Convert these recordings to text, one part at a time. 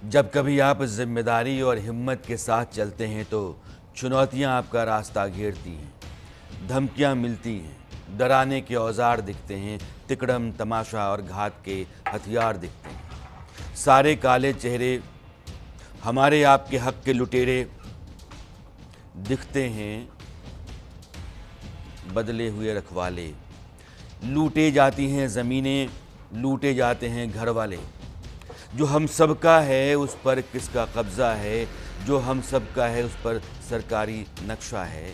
जब कभी आप जिम्मेदारी और हिम्मत के साथ चलते हैं तो चुनौतियां आपका रास्ता घेरती हैं, धमकियां मिलती हैं, डराने के औजार दिखते हैं, तिकड़म तमाशा और घात के हथियार दिखते हैं। सारे काले चेहरे हमारे आपके हक के लुटेरे दिखते हैं, बदले हुए रखवाले। लूटे जाती हैं ज़मीनें, लूटे जाते हैं घर वाले। जो हम सबका है उस पर किसका कब्जा है, जो हम सबका है उस पर सरकारी नक्शा है।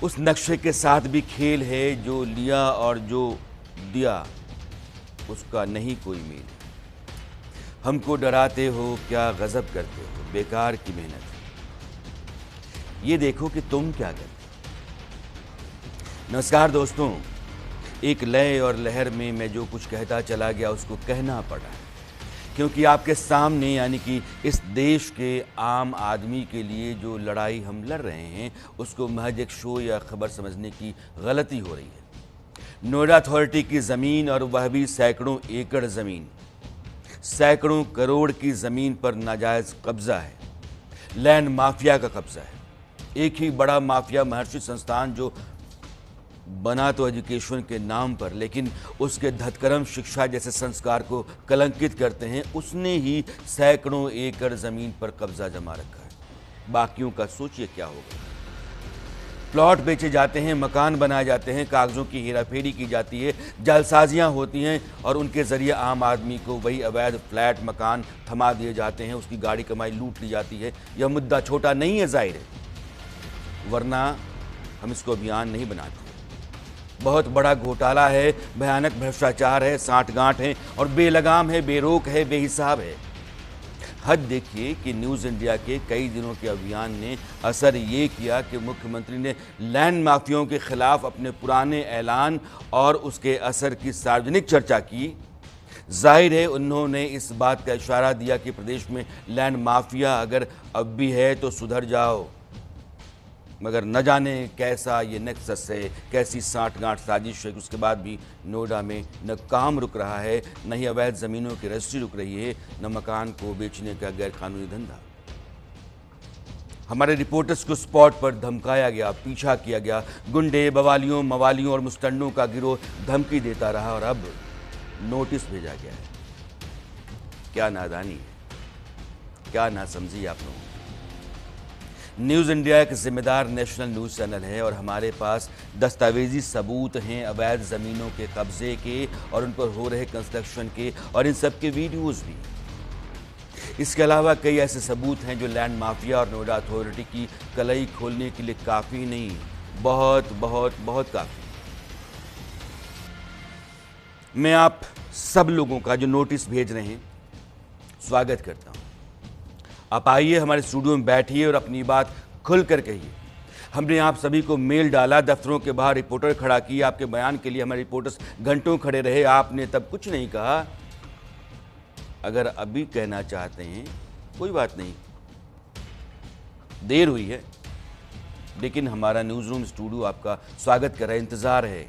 उस नक्शे के साथ भी खेल है, जो लिया और जो दिया उसका नहीं कोई मेल। हमको डराते हो, क्या गजब करते हो, बेकार की मेहनत। ये देखो कि तुम क्या करते। नमस्कार दोस्तों, एक लय और लहर में मैं जो कुछ कहता चला गया उसको कहना पड़ा, क्योंकि आपके सामने यानी कि इस देश के आम आदमी के लिए जो लड़ाई हम लड़ रहे हैं उसको महज एक शो या खबर समझने की गलती हो रही है। नोएडा अथॉरिटी की ज़मीन, और वह भी सैकड़ों एकड़ ज़मीन, सैकड़ों करोड़ की ज़मीन पर नाजायज़ कब्ज़ा है। लैंड माफिया का कब्ज़ा है। एक ही बड़ा माफिया महर्षि संस्थान जो बना तो एजुकेशन के नाम पर, लेकिन उसके धतकर्म शिक्षा जैसे संस्कार को कलंकित करते हैं, उसने ही सैकड़ों एकड़ ज़मीन पर कब्जा जमा रखा है। बाकियों का सोचिए क्या होगा। प्लॉट बेचे जाते हैं, मकान बनाए जाते हैं, कागज़ों की हेराफेरी की जाती है, जालसाजियां होती हैं और उनके ज़रिए आम आदमी को वही अवैध फ्लैट मकान थमा दिए जाते हैं, उसकी गाड़ी कमाई लूट ली जाती है। यह मुद्दा छोटा नहीं है, जाहिर है, वरना हम इसको अभियान नहीं बनाते। बहुत बड़ा घोटाला है, भयानक भ्रष्टाचार है, साठगांठ है और बेलगाम है, बेरोक है, बेहिसाब है। हद देखिए कि न्यूज़ इंडिया के कई दिनों के अभियान ने असर ये किया कि मुख्यमंत्री ने लैंड माफियाओं के खिलाफ अपने पुराने ऐलान और उसके असर की सार्वजनिक चर्चा की। जाहिर है उन्होंने इस बात का इशारा दिया कि प्रदेश में लैंड माफिया अगर अब भी है तो सुधर जाओ, मगर न जाने कैसा ये नेक्सस है, कैसी साठगांठ साजिश है। उसके बाद भी नोएडा में न काम रुक रहा है, न ही अवैध ज़मीनों की रजिस्ट्री रुक रही है, न मकान को बेचने का गैरकानूनी धंधा। हमारे रिपोर्टर्स को स्पॉट पर धमकाया गया, पीछा किया गया। गुंडे, बवालियों, मवालियों और मुस्टंडों का गिरोह धमकी देता रहा और अब नोटिस भेजा गया है। क्या नादानी है, क्या नासमझी आप लोगों। न्यूज़ इंडिया एक जिम्मेदार नेशनल न्यूज़ चैनल है और हमारे पास दस्तावेजी सबूत हैं अवैध ज़मीनों के कब्जे के और उन पर हो रहे कंस्ट्रक्शन के, और इन सब के वीडियोज़ भी। इसके अलावा कई ऐसे सबूत हैं जो लैंड माफिया और नोएडा अथॉरिटी की कलई खोलने के लिए काफ़ी नहीं, बहुत बहुत बहुत काफ़ी। मैं आप सब लोगों का जो नोटिस भेज रहे हैं स्वागत करता हूँ। आप आइए, हमारे स्टूडियो में बैठिए और अपनी बात खुल कर कहिए। हमने आप सभी को मेल डाला, दफ्तरों के बाहर रिपोर्टर खड़ा किए, आपके बयान के लिए हमारे रिपोर्टर्स घंटों खड़े रहे, आपने तब कुछ नहीं कहा। अगर अभी कहना चाहते हैं कोई बात नहीं, देर हुई है, लेकिन हमारा न्यूज़ रूम स्टूडियो आपका स्वागत कर रहा है, इंतज़ार है।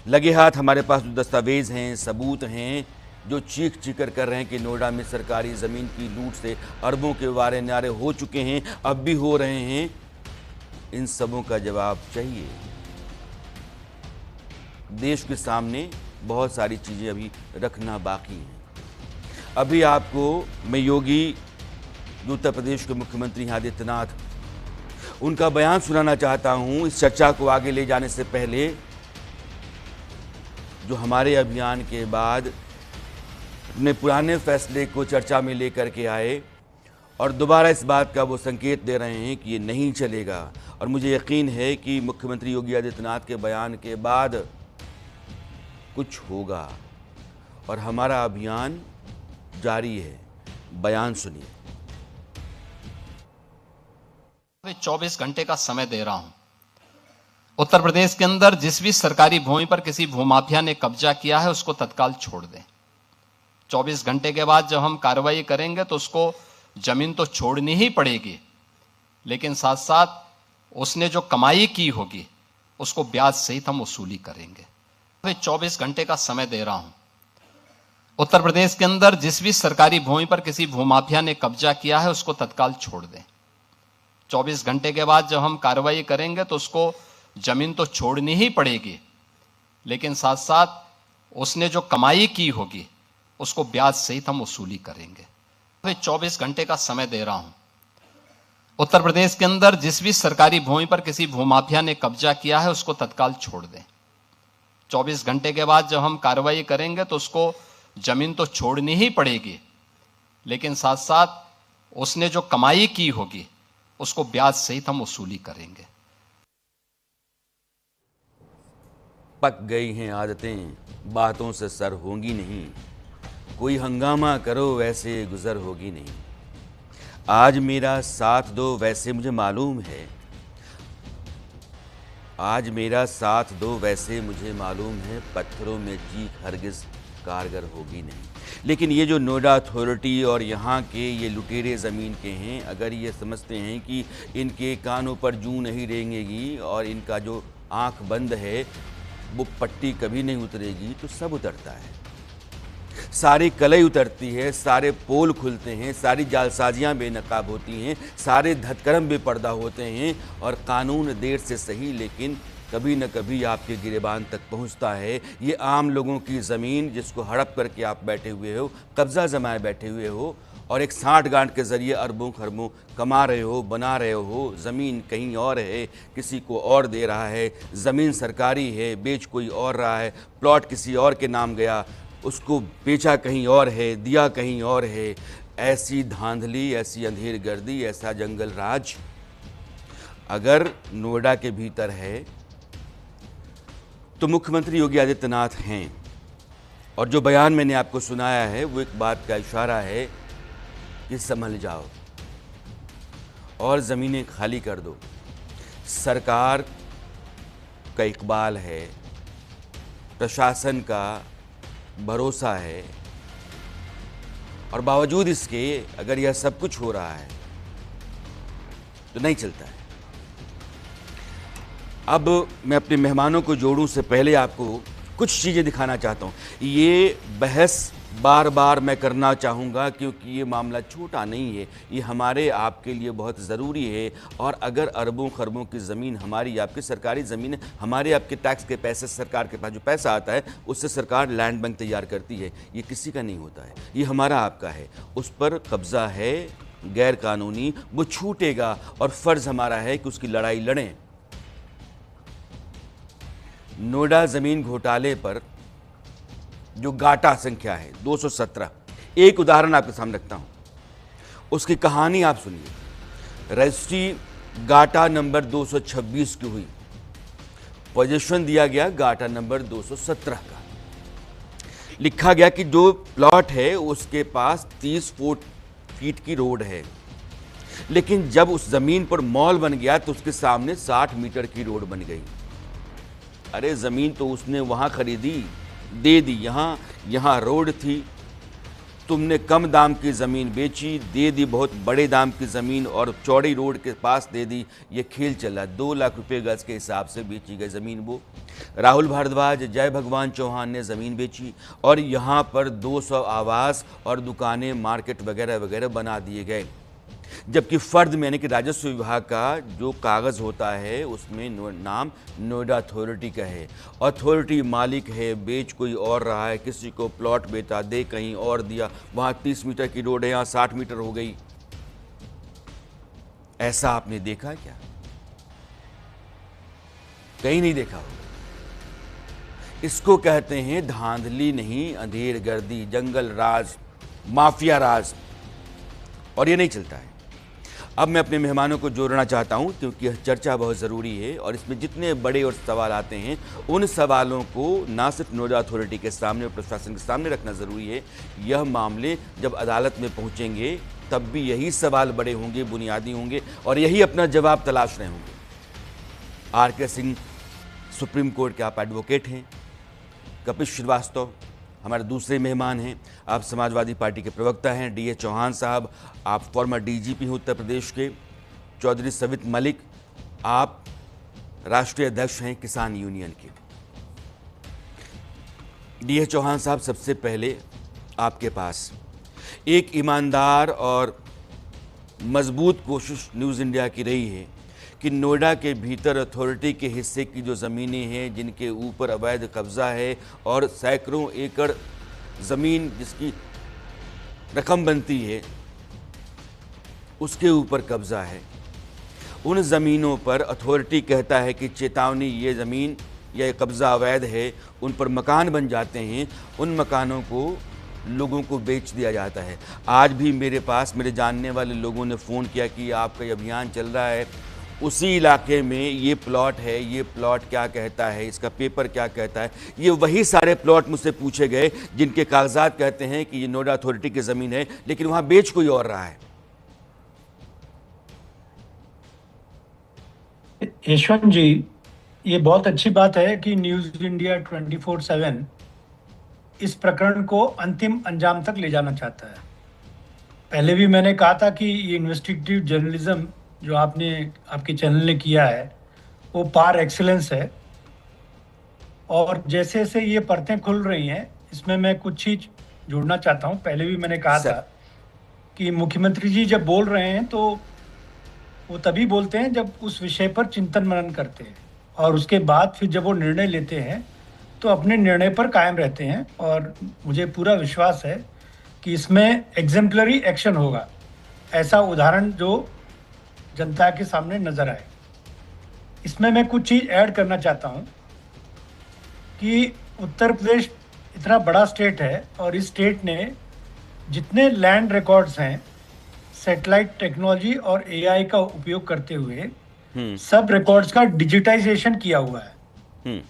लगे हाथ हमारे पास जो दस्तावेज हैं, सबूत हैं, जो चीख चीकर कर रहे हैं कि नोएडा में सरकारी ज़मीन की लूट से अरबों के वारे नारे हो चुके हैं, अब भी हो रहे हैं। इन सबों का जवाब चाहिए। देश के सामने बहुत सारी चीज़ें अभी रखना बाकी हैं। अभी आपको मैं योगी, उत्तर प्रदेश के मुख्यमंत्री आदित्यनाथ, उनका बयान सुनाना चाहता हूँ इस चर्चा को आगे ले जाने से पहले, जो हमारे अभियान के बाद अपने पुराने फैसले को चर्चा में लेकर के आए और दोबारा इस बात का वो संकेत दे रहे हैं कि ये नहीं चलेगा। और मुझे यकीन है कि मुख्यमंत्री योगी आदित्यनाथ के बयान के बाद कुछ होगा और हमारा अभियान जारी है। बयान सुनिए। 24 घंटे का समय दे रहा हूं। उत्तर प्रदेश के अंदर जिस भी सरकारी भूमि पर किसी भूमाफिया ने कब्जा किया है उसको तत्काल छोड़ दें। 24 घंटे के बाद जब हम कार्रवाई करेंगे तो उसको जमीन तो छोड़नी ही पड़ेगी, लेकिन साथ साथ उसने जो कमाई की होगी उसको ब्याज सहित हम वसूली करेंगे। 24 घंटे का समय दे रहा हूं। उत्तर प्रदेश के अंदर जिस भी सरकारी भूमि पर किसी भूमाफिया ने कब्जा किया है उसको तत्काल छोड़ दें। 24 घंटे के बाद जब हम कार्रवाई करेंगे तो उसको जमीन तो छोड़नी ही पड़ेगी, लेकिन साथ साथ उसने जो कमाई की होगी उसको ब्याज सहित हम वसूली करेंगे। 24 घंटे का समय दे रहा हूं। उत्तर प्रदेश के अंदर जिस भी सरकारी भूमि पर किसी भूमाफिया ने कब्जा किया है उसको तत्काल छोड़ दें। 24 घंटे के बाद जब हम कार्रवाई करेंगे तो उसको जमीन तो छोड़नी ही पड़ेगी, लेकिन साथ साथ उसने जो कमाई की होगी उसको ब्याज सहित हम वसूली करेंगे। पक गई हैं आदतें, बातों से सर होंगी नहीं, कोई हंगामा करो वैसे गुजर होगी नहीं। आज मेरा साथ दो वैसे मुझे मालूम है, आज मेरा साथ दो वैसे मुझे मालूम है, पत्थरों में चीख हरगिज कारगर होगी नहीं। लेकिन ये जो नोएडा अथॉरिटी और यहाँ के ये लुटेरे ज़मीन के हैं, अगर ये समझते हैं कि इनके कानों पर जूं नहीं रेंगेगी और इनका जो आंख बंद है वो पट्टी कभी नहीं उतरेगी, तो सब उतरता है। सारी कलई उतरती है, सारे पोल खुलते हैं, सारी जालसाजियाँ बेनकाब होती हैं, सारे धतकर्म बेपर्दा होते हैं और कानून देर से सही लेकिन कभी न कभी आपके गिरेबान तक पहुंचता है। ये आम लोगों की ज़मीन जिसको हड़प करके आप बैठे हुए हो, कब्ज़ा जमाए बैठे हुए हो और एक साठ गांठ के ज़रिए अरबों खरबों कमा रहे हो, बना रहे हो। ज़मीन कहीं और है, किसी को और दे रहा है, ज़मीन सरकारी है, बेच कोई और रहा है, प्लॉट किसी और के नाम गया, उसको बेचा कहीं और है, दिया कहीं और है। ऐसी धांधली, ऐसी अंधेर गर्दी, ऐसा जंगल राज अगर नोएडा के भीतर है तो मुख्यमंत्री योगी आदित्यनाथ हैं। और जो बयान मैंने आपको सुनाया है वो एक बात का इशारा है कि संभल जाओ और ज़मीनें खाली कर दो। सरकार का इकबाल है, प्रशासन का भरोसा है और बावजूद इसके अगर यह सब कुछ हो रहा है तो नहीं चलता है। अब मैं अपने मेहमानों को जोड़ूं से पहले आपको कुछ चीज़ें दिखाना चाहता हूं। ये बहस बार बार मैं करना चाहूँगा क्योंकि ये मामला छोटा नहीं है, ये हमारे आपके लिए बहुत ज़रूरी है। और अगर अरबों खरबों की ज़मीन हमारी आपकी सरकारी ज़मीन है, हमारे आपके टैक्स के पैसे, सरकार के पास जो पैसा आता है उससे सरकार लैंड बैंक तैयार करती है। ये किसी का नहीं होता है, ये हमारा आपका है। उस पर कब्ज़ा है गैर कानूनी, वो छूटेगा और फ़र्ज़ हमारा है कि उसकी लड़ाई लड़ें। नोएडा ज़मीन घोटाले पर जो गाटा संख्या है 217, एक उदाहरण आपके सामने रखता हूं, उसकी कहानी आप सुनिए। रजिस्ट्री गाटा नंबर 226 की हुई, पोजीशन दिया गया गाटा नंबर 217 का। लिखा गया कि जो प्लॉट है उसके पास 30 फीट की रोड है, लेकिन जब उस जमीन पर मॉल बन गया तो उसके सामने 60 मीटर की रोड बन गई। अरे ज़मीन तो उसने वहाँ खरीदी, दे दी, यहाँ रोड थी, तुमने कम दाम की ज़मीन बेची, दे दी बहुत बड़े दाम की ज़मीन और चौड़ी रोड के पास दे दी। ये खेल चला। 2 लाख रुपए गज के हिसाब से बेची गई ज़मीन वो। राहुल भारद्वाज, जय भगवान चौहान ने ज़मीन बेची और यहाँ पर 200 आवास और दुकानें, मार्केट वगैरह वगैरह बना दिए गए। जबकि फ़र्द में यानी कि राजस्व विभाग का जो कागज़ होता है उसमें नाम नोएडा अथॉरिटी का है। अथॉरिटी मालिक है, बेच कोई और रहा है, किसी को प्लॉट बेचा, दे कहीं और दिया, वहाँ 30 मीटर की रोड है, यहाँ 60 मीटर हो गई। ऐसा आपने देखा क्या? कहीं नहीं देखा होगा। इसको कहते हैं धांधली नहीं, अंधेर गर्दी, जंगल राज, माफिया राज, और ये नहीं चलता है। अब मैं अपने मेहमानों को जोड़ना चाहता हूं क्योंकि यह चर्चा बहुत ज़रूरी है और इसमें जितने बड़े और सवाल आते हैं उन सवालों को ना सिर्फ नोएडा अथॉरिटी के सामने और प्रशासन के सामने रखना ज़रूरी है। यह मामले जब अदालत में पहुंचेंगे तब भी यही सवाल बड़े होंगे, बुनियादी होंगे और यही अपना जवाब तलाश रहे होंगे। आर.के. सिंह सुप्रीम कोर्ट के आप एडवोकेट हैं, कपिल श्रीवास्तव हमारे दूसरे मेहमान हैं, आप समाजवादी पार्टी के प्रवक्ता हैं, डी.ए. चौहान साहब आप फॉर्मर डीजीपी हैं उत्तर प्रदेश के, चौधरी सवित मलिक आप राष्ट्रीय अध्यक्ष हैं किसान यूनियन के। डी.ए. चौहान साहब, सबसे पहले आपके पास एक ईमानदार और मजबूत कोशिश न्यूज़ इंडिया की रही है कि नोएडा के भीतर अथॉरिटी के हिस्से की जो ज़मीनें हैं जिनके ऊपर अवैध कब्ज़ा है और सैकड़ों एकड़ ज़मीन जिसकी रकम बनती है उसके ऊपर कब्ज़ा है, उन ज़मीनों पर अथॉरिटी कहता है कि चेतावनी, ये ज़मीन या कब्ज़ा अवैध है, उन पर मकान बन जाते हैं, उन मकानों को लोगों को बेच दिया जाता है। आज भी मेरे पास मेरे जानने वाले लोगों ने फ़ोन किया कि आपका ये अभियान चल रहा है, उसी इलाके में ये प्लॉट है, ये प्लॉट क्या कहता है, इसका पेपर क्या कहता है। ये वही सारे प्लॉट मुझसे पूछे गए जिनके कागजात कहते हैं कि ये नोएडा अथॉरिटी की ज़मीन है, लेकिन वहाँ बेच कोई और रहा है। यशवंत जी, ये बहुत अच्छी बात है कि न्यूज़ इंडिया 24/7 इस प्रकरण को अंतिम अंजाम तक ले जाना चाहता है। पहले भी मैंने कहा था कि ये इन्वेस्टिगेटिव जर्नलिज्म जो आपके चैनल ने किया है वो पार एक्सीलेंस है, और जैसे जैसे ये परतें खुल रही हैं इसमें मैं कुछ चीज जोड़ना चाहता हूँ। पहले भी मैंने कहा था कि मुख्यमंत्री जी जब बोल रहे हैं तो वो तभी बोलते हैं जब उस विषय पर चिंतन मनन करते हैं, और उसके बाद फिर जब वो निर्णय लेते हैं तो अपने निर्णय पर कायम रहते हैं। और मुझे पूरा विश्वास है कि इसमें एग्जेम्पलरी एक्शन होगा, ऐसा उदाहरण जो जनता के सामने नजर आए। इसमें मैं कुछ चीज़ ऐड करना चाहता हूँ कि उत्तर प्रदेश इतना बड़ा स्टेट है और इस स्टेट ने जितने लैंड रिकॉर्ड्स हैं सैटेलाइट टेक्नोलॉजी और एआई का उपयोग करते हुए सब रिकॉर्ड्स का डिजिटाइजेशन किया हुआ है।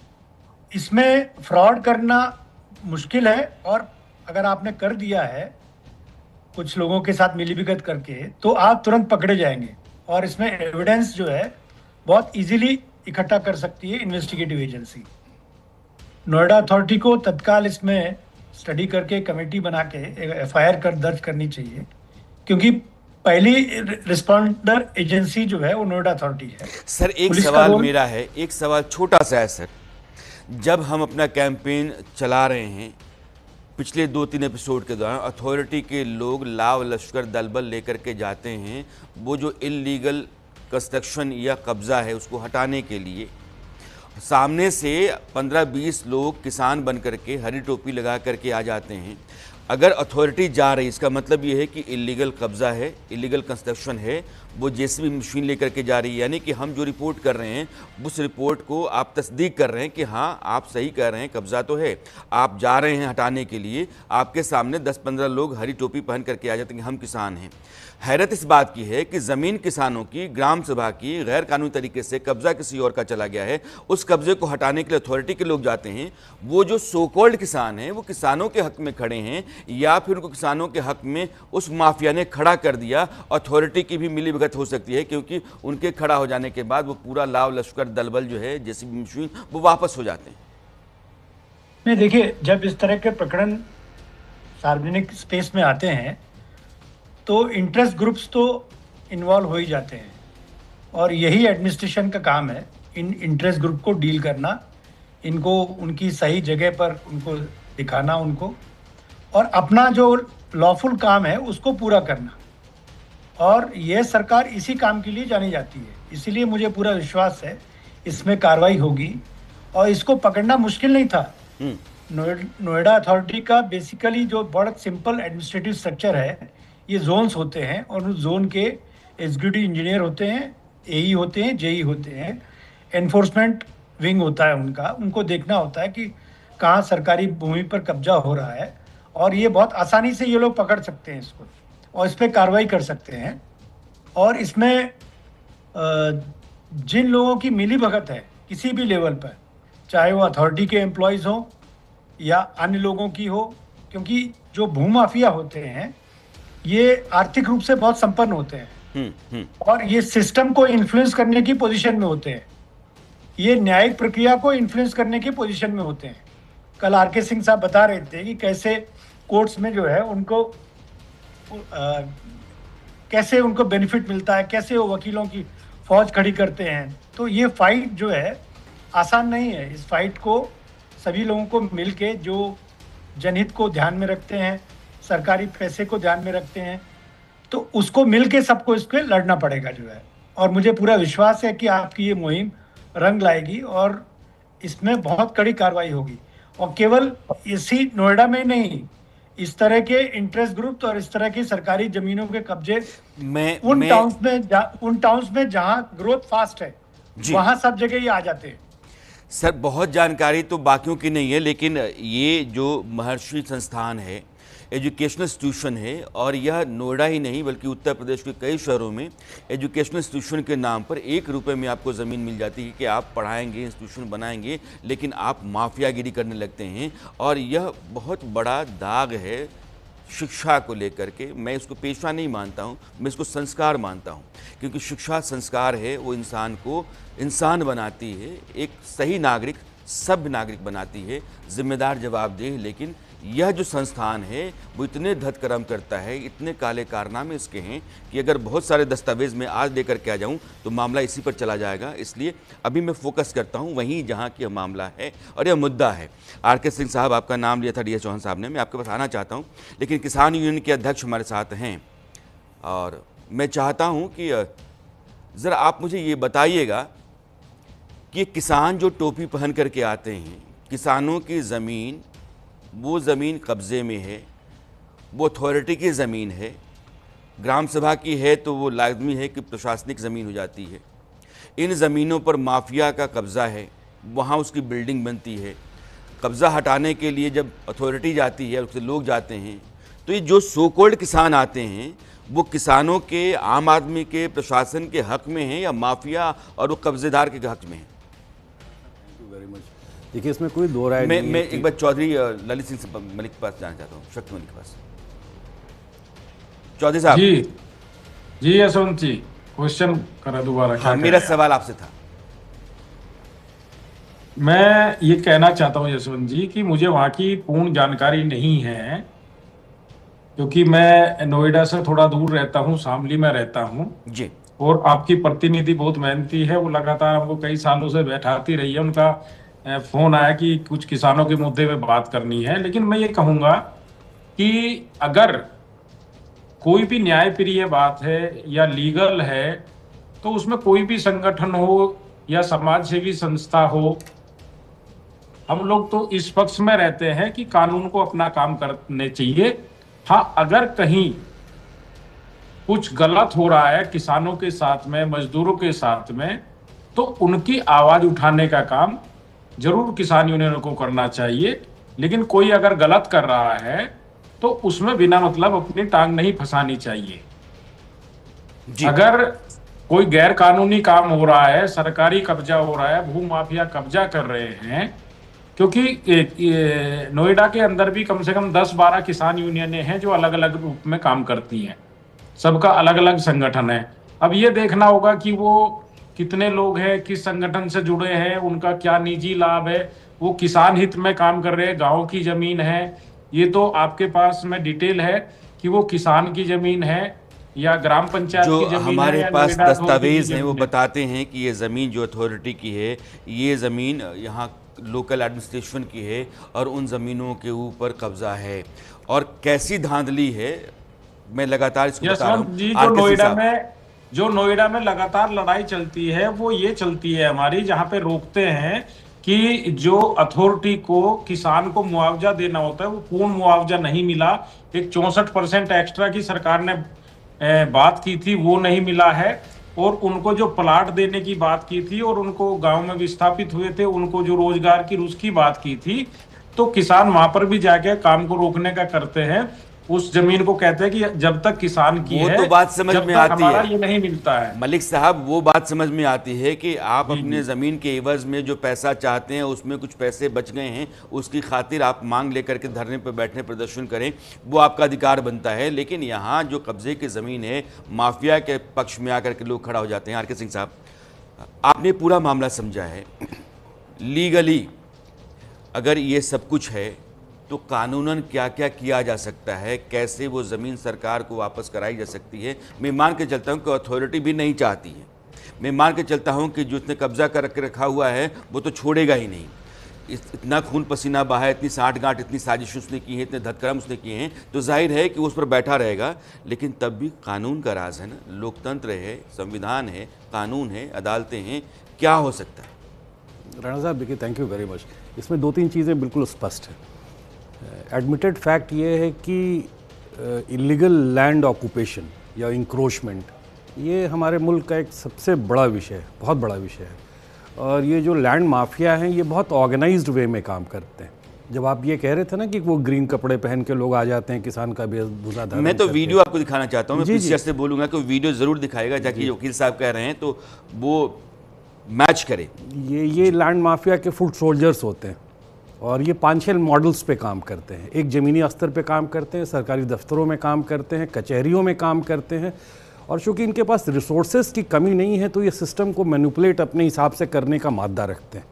इसमें फ्रॉड करना मुश्किल है, और अगर आपने कर दिया है कुछ लोगों के साथ मिलीभगत करके तो आप तुरंत पकड़े जाएंगे, और इसमें एविडेंस जो है बहुत इजीली इकट्ठा कर सकती है इन्वेस्टिगेटिव एजेंसी। नोएडा अथॉरिटी को तत्काल इसमें स्टडी करके कमेटी बना के एफआईआर दर्ज करनी चाहिए, क्योंकि पहली रिस्पॉन्डर एजेंसी जो है वो नोएडा अथॉरिटी है। सर एक सवाल मेरा है, एक सवाल छोटा सा है सर। जब हम अपना कैंपेन चला रहे हैं पिछले 2-3 एपिसोड के दौरान, अथॉरिटी के लोग लाव लश्कर दलबल लेकर के जाते हैं वो जो इल्लीगल कंस्ट्रक्शन या कब्ज़ा है उसको हटाने के लिए। सामने से 15-20 लोग किसान बन करके हरी टोपी लगा करके आ जाते हैं। अगर अथॉरिटी जा रही, इसका मतलब ये है कि इलीगल कब्ज़ा है, इलीगल कंस्ट्रक्शन है, वो जेसीबी मशीन लेकर के जा रही है। यानी कि हम जो रिपोर्ट कर रहे हैं उस रिपोर्ट को आप तस्दीक कर रहे हैं कि हाँ आप सही कह रहे हैं, कब्ज़ा तो है। आप जा रहे हैं हटाने के लिए, आपके सामने 10-15 लोग हरी टोपी पहन करके आ जाते हैं कि हम किसान हैं। हैरत इस बात की है कि ज़मीन किसानों की, ग्राम सभा की, गैर कानूनी तरीके से कब्ज़ा किसी और का चला गया है, उस कब्ज़े को हटाने के लिए अथॉरिटी के लोग जाते हैं। वो जो सो कॉल्ड किसान हैं वो किसानों के हक़ में खड़े हैं या फिर उनको किसानों के हक़ में उस माफिया ने खड़ा कर दिया। अथॉरिटी की भी मिलीभगत हो सकती है, क्योंकि उनके खड़ा हो जाने के बाद वो पूरा लाव लश्कर दलबल जो है जेसीबी मशीन वो वापस हो जाते हैं। नहीं, देखिए, जब इस तरह के प्रकरण सार्वजनिक स्पेस में आते हैं तो इंटरेस्ट ग्रुप्स तो इन्वॉल्व हो ही जाते हैं, और यही एडमिनिस्ट्रेशन का काम है इन इंटरेस्ट ग्रुप को डील करना, इनको उनकी सही जगह पर उनको दिखाना उनको, और अपना जो लॉफुल काम है उसको पूरा करना। और यह सरकार इसी काम के लिए जानी जाती है, इसीलिए मुझे पूरा विश्वास है इसमें कार्रवाई होगी, और इसको पकड़ना मुश्किल नहीं था। नोएडा अथॉरिटी का बेसिकली जो बहुत सिंपल एडमिनिस्ट्रेटिव स्ट्रक्चर है, ये जोन्स होते हैं और उस जोन के एग्जीक्यूटिव इंजीनियर होते हैं, एई होते हैं, जेई होते हैं, एनफोर्समेंट विंग होता है उनका, उनको देखना होता है कि कहाँ सरकारी भूमि पर कब्जा हो रहा है, और ये बहुत आसानी से ये लोग पकड़ सकते हैं इसको और इस पर कार्रवाई कर सकते हैं। और इसमें जिन लोगों की मिलीभगत है किसी भी लेवल पर, चाहे वो अथॉरिटी के एम्प्लॉयज़ हों या अन्य लोगों की हो, क्योंकि जो भूमाफिया होते हैं ये आर्थिक रूप से बहुत संपन्न होते हैं और ये सिस्टम को इन्फ्लुएंस करने की पोजीशन में होते हैं, ये न्यायिक प्रक्रिया को इन्फ्लुएंस करने की पोजीशन में होते हैं। कल आर के सिंह साहब बता रहे थे कि कैसे कोर्ट्स में जो है उनको कैसे उनको बेनिफिट मिलता है, कैसे वो वकीलों की फौज खड़ी करते हैं। तो ये फाइट जो है आसान नहीं है। इस फाइट को सभी लोगों को मिलके, जो जनहित को ध्यान में रखते हैं, सरकारी पैसे को ध्यान में रखते हैं, तो उसको मिलके सबको इसके लड़ना पड़ेगा जो है। और मुझे पूरा विश्वास है कि आपकी ये मुहिम रंग लाएगी और इसमें बहुत कड़ी कार्रवाई होगी। और केवल इसी नोएडा में नहीं, इस तरह के इंटरेस्ट ग्रुप और इस तरह की सरकारी जमीनों के कब्जे उन टाउन्स में जहां ग्रोथ फास्ट है, वहां सब जगह ये आ जाते हैं। सर, बहुत जानकारी तो बाकियों की नहीं है, लेकिन ये जो महर्षि संस्थान है, एजुकेशनल इंस्टीट्यूशन है, और यह नोएडा ही नहीं बल्कि उत्तर प्रदेश के कई शहरों में एजुकेशनल इंस्टीट्यूशन के नाम पर 1 रुपये में आपको ज़मीन मिल जाती है कि आप पढ़ाएंगे, इंस्टीट्यूशन बनाएंगे, लेकिन आप माफियागिरी करने लगते हैं। और यह बहुत बड़ा दाग है शिक्षा को लेकर के। मैं इसको पेशा नहीं मानता हूँ, मैं इसको संस्कार मानता हूँ, क्योंकि शिक्षा संस्कार है, वो इंसान को इंसान बनाती है, एक सही नागरिक, सभ्य नागरिक बनाती है, जिम्मेदार, जवाबदेह। लेकिन यह जो संस्थान है वो इतने धतकर्म करता है, इतने काले कारनामे इसके हैं कि अगर बहुत सारे दस्तावेज़ में आज लेकर के आ जाऊं तो मामला इसी पर चला जाएगा। इसलिए अभी मैं फोकस करता हूं वहीं जहां की मामला है और यह मुद्दा है। आर.के. सिंह साहब, आपका नाम लिया था डी.एस. चौहान साहब ने, मैं आपके पास आना चाहता हूँ, लेकिन किसान यूनियन के अध्यक्ष हमारे साथ हैं और मैं चाहता हूँ कि ज़रा आप मुझे ये बताइएगा कि किसान जो टोपी पहन करके आते हैं, किसानों की ज़मीन, वो ज़मीन कब्ज़े में है, वो अथॉरिटी की ज़मीन है, ग्राम सभा की है तो वो लाजमी है कि प्रशासनिक ज़मीन हो जाती है। इन ज़मीनों पर माफिया का कब्ज़ा है, वहाँ उसकी बिल्डिंग बनती है। कब्ज़ा हटाने के लिए जब अथॉरिटी जाती है, उससे लोग जाते हैं, तो ये जो सो कॉल्ड किसान आते हैं वो किसानों के, आम आदमी के, प्रशासन के हक़ में हैं या माफिया और वो कब्ज़ेदार के हक़ में हैं? देखिए, इसमें कोई दो राय नहीं है। मैं एक बार चौधरी ललित सिंह मलिक के पास जाना चाहता हूँ, शक्ति मलिक के पास। चौधरी साहब जी यशवंत जी, क्वेश्चन करा दोबारा। हाँ, मेरा सवाल आपसे था। मैं ये कहना चाहता हूँ यशवंत जी कि मुझे वहाँ की पूर्ण जानकारी नहीं है, क्योंकि मैं नोएडा से थोड़ा दूर रहता हूँ, शामली में रहता हूँ जी। और आपकी प्रतिनिधि बहुत मेहनती है, वो लगातार हमको कई सालों से बैठाती रही है। उनका फोन आया कि कुछ किसानों के मुद्दे पे बात करनी है। लेकिन मैं ये कहूंगा कि अगर कोई भी न्यायप्रिय बात है या लीगल है, तो उसमें कोई भी संगठन हो या समाज सेवी संस्था हो, हम लोग तो इस पक्ष में रहते हैं कि कानून को अपना काम करने चाहिए। हाँ, अगर कहीं कुछ गलत हो रहा है किसानों के साथ में, मजदूरों के साथ में, तो उनकी आवाज उठाने का काम जरूर किसान यूनियन को करना चाहिए। लेकिन कोई अगर गलत कर रहा है तो उसमें बिना मतलब अपनी टांग नहीं फंसानी चाहिए। अगर कोई गैर कानूनी काम हो रहा है, सरकारी कब्जा हो रहा है, भू माफिया कब्जा कर रहे हैं, क्योंकि नोएडा के अंदर भी कम से कम 10-12 किसान यूनियनें हैं जो अलग अलग रूप में काम करती हैं, सबका अलग अलग संगठन है। अब ये देखना होगा कि वो कितने लोग हैं, किस संगठन से जुड़े हैं, उनका क्या निजी लाभ है, वो किसान हित में काम कर रहे हैं, गांव की जमीन है, ये तो आपके पास में डिटेल है कि वो किसान की जमीन है या ग्राम पंचायत की जमीन है। हमारे पास दस्तावेज हैं, वो बताते हैं कि ये ज़मीन जो अथॉरिटी की है, ये ज़मीन यहाँ लोकल एडमिनिस्ट्रेशन की है और उन ज़मीनों के ऊपर कब्जा है। और कैसी धांधली है, मैं लगातार इसको बता रहा हूँ। जो नोएडा में लगातार लड़ाई चलती है वो ये चलती है हमारी, जहां पे रोकते हैं कि जो अथॉरिटी को किसान को मुआवजा देना होता है वो पूर्ण मुआवजा नहीं मिला। एक 64% एक्स्ट्रा की सरकार ने बात की थी, वो नहीं मिला है। और उनको जो प्लाट देने की बात की थी और उनको गांव में विस्थापित हुए थे, उनको जो रोजगार की उसकी बात की थी, तो किसान वहां पर भी जाके काम को रोकने का करते हैं। उस जमीन को कहते हैं कि जब तक किसान की वो है, तो बात समझ में आती है, ये नहीं मिलता है। मलिक साहब, वो बात समझ में आती है कि आप अपने ज़मीन के एवज में जो पैसा चाहते हैं उसमें कुछ पैसे बच गए हैं, उसकी खातिर आप मांग लेकर के धरने पर बैठने, प्रदर्शन करें, वो आपका अधिकार बनता है। लेकिन यहाँ जो कब्जे की ज़मीन है, माफिया के पक्ष में आकर के लोग खड़ा हो जाते हैं। आर.के. सिंह साहब, आपने पूरा मामला समझा है, लीगली अगर ये सब कुछ है तो कानूनन क्या क्या किया जा सकता है, कैसे वो ज़मीन सरकार को वापस कराई जा सकती है? मैं मान के चलता हूँ कि अथॉरिटी भी नहीं चाहती है, मैं मान के चलता हूँ कि जो उसने कब्जा कर रखा हुआ है वो तो छोड़ेगा ही नहीं। इतना खून पसीना बहा है, इतनी साठगांठ, इतनी साजिश उसने की है, इतने धतकर्म उसने किए हैं, तो जाहिर है कि वो उस पर बैठा रहेगा। लेकिन तब भी कानून का राज है ना, लोकतंत्र है, संविधान है, कानून है, अदालतें हैं, क्या हो सकता है? राणा साहब देखिए, थैंक यू वेरी मच। इसमें दो तीन चीज़ें बिल्कुल स्पष्ट हैं। एडमिटेड फैक्ट ये है कि इलीगल लैंड ऑक्यूपेशन या इंक्रोचमेंट ये हमारे मुल्क का एक सबसे बड़ा विषय है, बहुत बड़ा विषय है। और ये जो लैंड माफिया हैं ये बहुत ऑर्गेनाइज्ड वे में काम करते हैं। जब आप ये कह रहे थे ना कि वो ग्रीन कपड़े पहन के लोग आ जाते हैं, किसान का वेशभूषा धारण मैं तो करके। वीडियो आपको दिखाना चाहता हूँ, मैं जी, जी। पीसीआर से बोलूंगा कि वीडियो जरूर दिखाएगा ताकि वकील साहब कह रहे हैं तो वो मैच करे। ये लैंड माफिया के फुट सोल्जर्स होते हैं और ये 5-6 मॉडल्स पे काम करते हैं। एक ज़मीनी स्तर पे काम करते हैं, सरकारी दफ्तरों में काम करते हैं, कचहरियों में काम करते हैं। और चूँकि इनके पास रिसोर्सेज की कमी नहीं है तो ये सिस्टम को मैनिपुलेट अपने हिसाब से करने का मादा रखते हैं।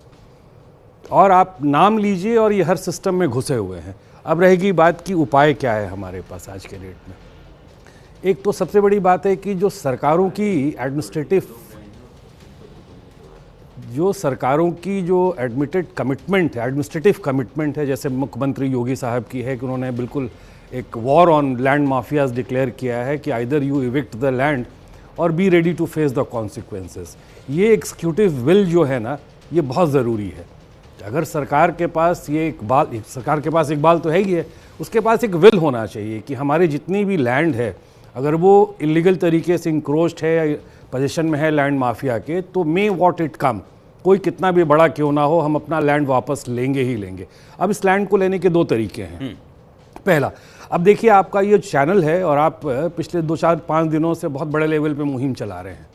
और आप नाम लीजिए और ये हर सिस्टम में घुसे हुए हैं। अब रहेगी बात कि उपाय क्या है हमारे पास आज के डेट में। एक तो सबसे बड़ी बात है कि जो सरकारों की जो एडमिटेड कमिटमेंट है, एडमिनिस्ट्रेटिव कमिटमेंट है, जैसे मुख्यमंत्री योगी साहब की है कि उन्होंने बिल्कुल एक war on land mafias declare किया है कि either you evict the land or be ready to face the consequences. ये एग्जीक्यूटिव विल जो है ना, ये बहुत ज़रूरी है। अगर सरकार के पास एक बाल तो है ही है, उसके पास एक विल होना चाहिए कि हमारी जितनी भी लैंड है, अगर वो इलीगल तरीके से इंक्रोच्ड है या पोजीशन में है लैंड माफिया के, तो मे व्हाट इट कम, कोई कितना भी बड़ा क्यों ना हो, हम अपना लैंड वापस लेंगे ही लेंगे। अब इस लैंड को लेने के दो तरीके हैं। पहला, अब देखिए आपका ये चैनल है और आप पिछले 2-4-5 दिनों से बहुत बड़े लेवल पे मुहिम चला रहे हैं।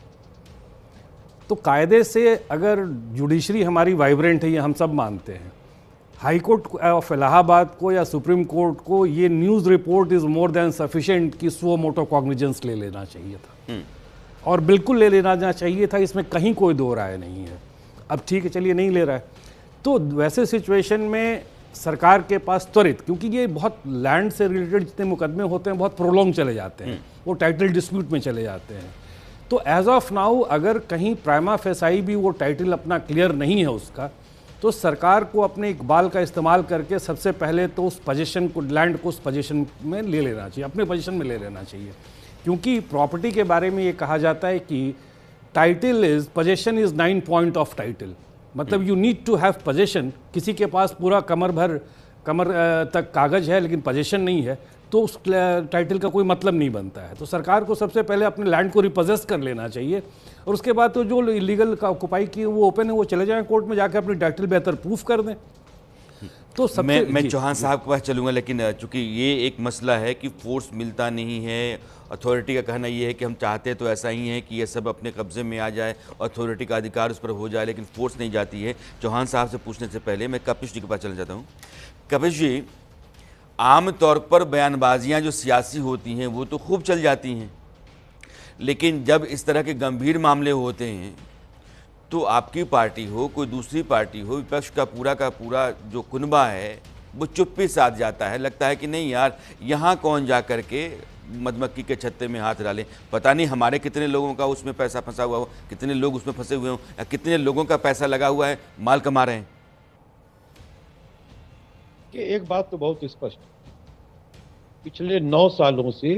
तो कायदे से अगर जुडिशरी हमारी वाइब्रेंट है, ये हम सब मानते हैं, हाई कोर्ट ऑफ इलाहाबाद को या सुप्रीम कोर्ट को ये news report is more than sufficient कि सो मोटो कॉग्निजेंस ले लेना चाहिए था, और बिल्कुल ले लेना चाहिए था, इसमें कहीं कोई दो राय नहीं है। अब ठीक है, चलिए नहीं ले रहा है, तो वैसे सिचुएशन में सरकार के पास त्वरित, क्योंकि ये बहुत लैंड से रिलेटेड जितने मुकदमे होते हैं बहुत प्रोलॉन्ग चले जाते हैं, वो टाइटल डिस्प्यूट में चले जाते हैं। तो एज ऑफ नाउ अगर कहीं प्राइमा फेसाई भी वो टाइटल अपना क्लियर नहीं है उसका, तो सरकार को अपने इकबाल का इस्तेमाल करके सबसे पहले तो उस पोजीशन को, लैंड को उस पोजीशन में ले लेना चाहिए, अपने पोजीशन में ले लेना चाहिए। क्योंकि प्रॉपर्टी के बारे में ये कहा जाता है कि position is 9 point of title, मतलब you need to have position. किसी के पास पूरा कमर तक कागज है लेकिन पोजीशन नहीं है, तो उस टाइटल का कोई मतलब नहीं बनता है। तो सरकार को सबसे पहले अपने लैंड को रिपोजेस कर लेना चाहिए, और उसके बाद तो जो इलीगल का ऑक्युपाई की वो ओपन है, वो चले जाएं कोर्ट में जाकर अपनी टाइटल बेहतर प्रूफ कर दें। तो सबसे मैं चौहान साहब के पास चलूंगा, लेकिन चूंकि ये एक मसला है कि फोर्स मिलता नहीं है, अथॉरिटी का कहना ये है कि हम चाहते तो ऐसा ही है कि ये सब अपने कब्जे में आ जाए, अथॉरिटी का अधिकार उस पर हो जाए, लेकिन फोर्स नहीं जाती है। चौहान साहब से पूछने से पहले मैं कपिश जी के पास चलना चाहता हूँ। कपिश जी, आम तौर पर बयानबाजियाँ जो सियासी होती हैं वो तो खूब चल जाती हैं, लेकिन जब इस तरह के गंभीर मामले होते हैं तो आपकी पार्टी हो, कोई दूसरी पार्टी हो, विपक्ष का पूरा जो कुनबा है वो चुप्पी साध जाता है। लगता है कि नहीं यार, यहाँ कौन जा कर के मधुमक्खी के छत्ते में हाथ डालें, पता नहीं हमारे कितने लोगों का उसमें पैसा फंसा हुआ हो, कितने लोग उसमें फंसे हुए हों, या कितने लोगों का पैसा लगा हुआ है, माल कमा रहे हैं। कि एक बात तो बहुत स्पष्ट, पिछले 9 सालों से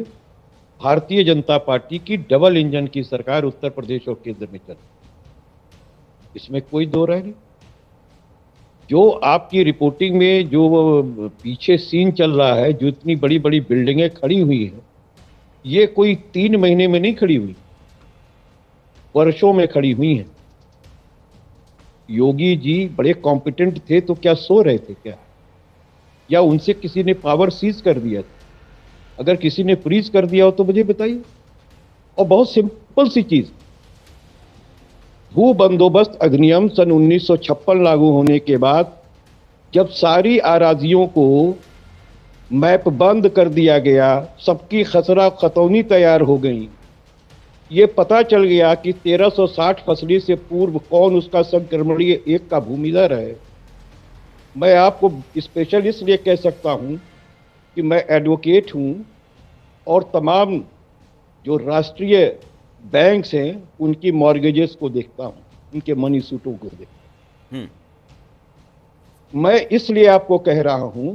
भारतीय जनता पार्टी की डबल इंजन की सरकार उत्तर प्रदेश और केंद्र में चल, इसमें कोई दो राय नहीं। जो आपकी रिपोर्टिंग में जो पीछे सीन चल रहा है, जो इतनी बड़ी बड़ी बिल्डिंगें खड़ी हुई हैं, ये कोई 3 महीने में नहीं खड़ी हुई, वर्षों में खड़ी हुई हैं। योगी जी बड़े कॉम्पिटेंट थे तो क्या सो रहे थे क्या, या उनसे किसी ने पावर सीज कर दिया था? अगर किसी ने फ्रीज कर दिया हो तो मुझे बताइए। और बहुत सिंपल सी चीज, भू बंदोबस्त अधिनियम सन 1956 लागू होने के बाद जब सारी अराजियों को मैप बंद कर दिया गया, सबकी खसरा खतौनी तैयार हो गई, ये पता चल गया कि 1360 फसली से पूर्व कौन उसका संक्रमणीय एक का भूमिधर है। मैं आपको स्पेशल इसलिए कह सकता हूं कि मैं एडवोकेट हूं और तमाम जो राष्ट्रीय बैंक्स हैं उनकी मॉर्गेजेस को देखता हूं, उनके मनी सूटों को देखता हूं। मैं इसलिए आपको कह रहा हूं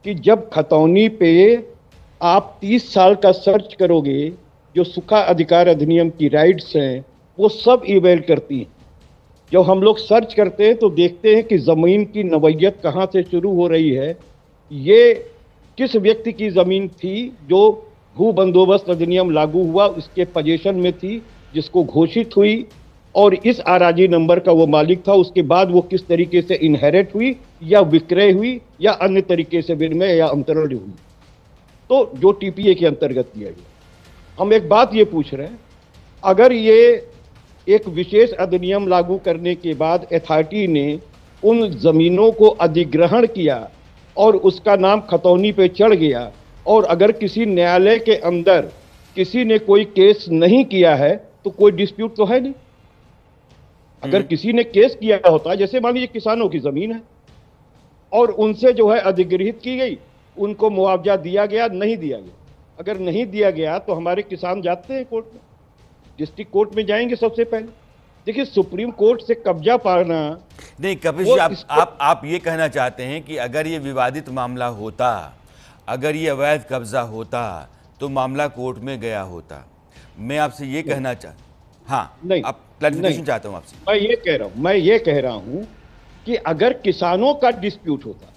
कि जब खतौनी पे आप 30 साल का सर्च करोगे, जो सुखा अधिकार अधिनियम की राइट्स हैं वो सब इवेल करती हैं। जब हम लोग सर्च करते हैं तो देखते हैं कि जमीन की नवैयत कहाँ से शुरू हो रही है। ये किस व्यक्ति की जमीन थी जो भू बंदोबस्त अधिनियम लागू हुआ उसके पोजीशन में थी, जिसको घोषित हुई, और इस आराजी नंबर का वो मालिक था। उसके बाद वो किस तरीके से इनहेरिट हुई या विक्रय हुई या अन्य तरीके से विनिमय या अंतरण हुई, तो जो टीपीए के अंतर्गत किया गया। हम एक बात ये पूछ रहे हैं, अगर ये एक विशेष अधिनियम लागू करने के बाद अथॉरिटी ने उन जमीनों को अधिग्रहण किया और उसका नाम खतौनी पे चढ़ गया, और अगर किसी न्यायालय के अंदर किसी ने कोई केस नहीं किया है तो कोई डिस्प्यूट तो है नहीं। अगर किसी ने केस किया होता, जैसे मान लीजिए किसानों की जमीन है और उनसे जो है अधिग्रहित की गई, उनको मुआवजा दिया गया, नहीं दिया गया, अगर नहीं दिया गया तो हमारे किसान जाते हैं कोर्ट में, डिस्ट्रिक्ट कोर्ट में जाएंगे सबसे पहले। देखिए, सुप्रीम कोर्ट से कब्जा पाना नहीं कपिल जी, आप ये कहना चाहते हैं कि अगर ये विवादित मामला होता, अगर ये अवैध कब्जा होता तो मामला कोर्ट में गया होता। मैं आपसे ये कहना हाँ, नहीं, आप क्लैरिफिकेशन चाहता हूँ आपसे। मैं ये कह रहा हूं कि अगर किसानों का डिस्प्यूट होता,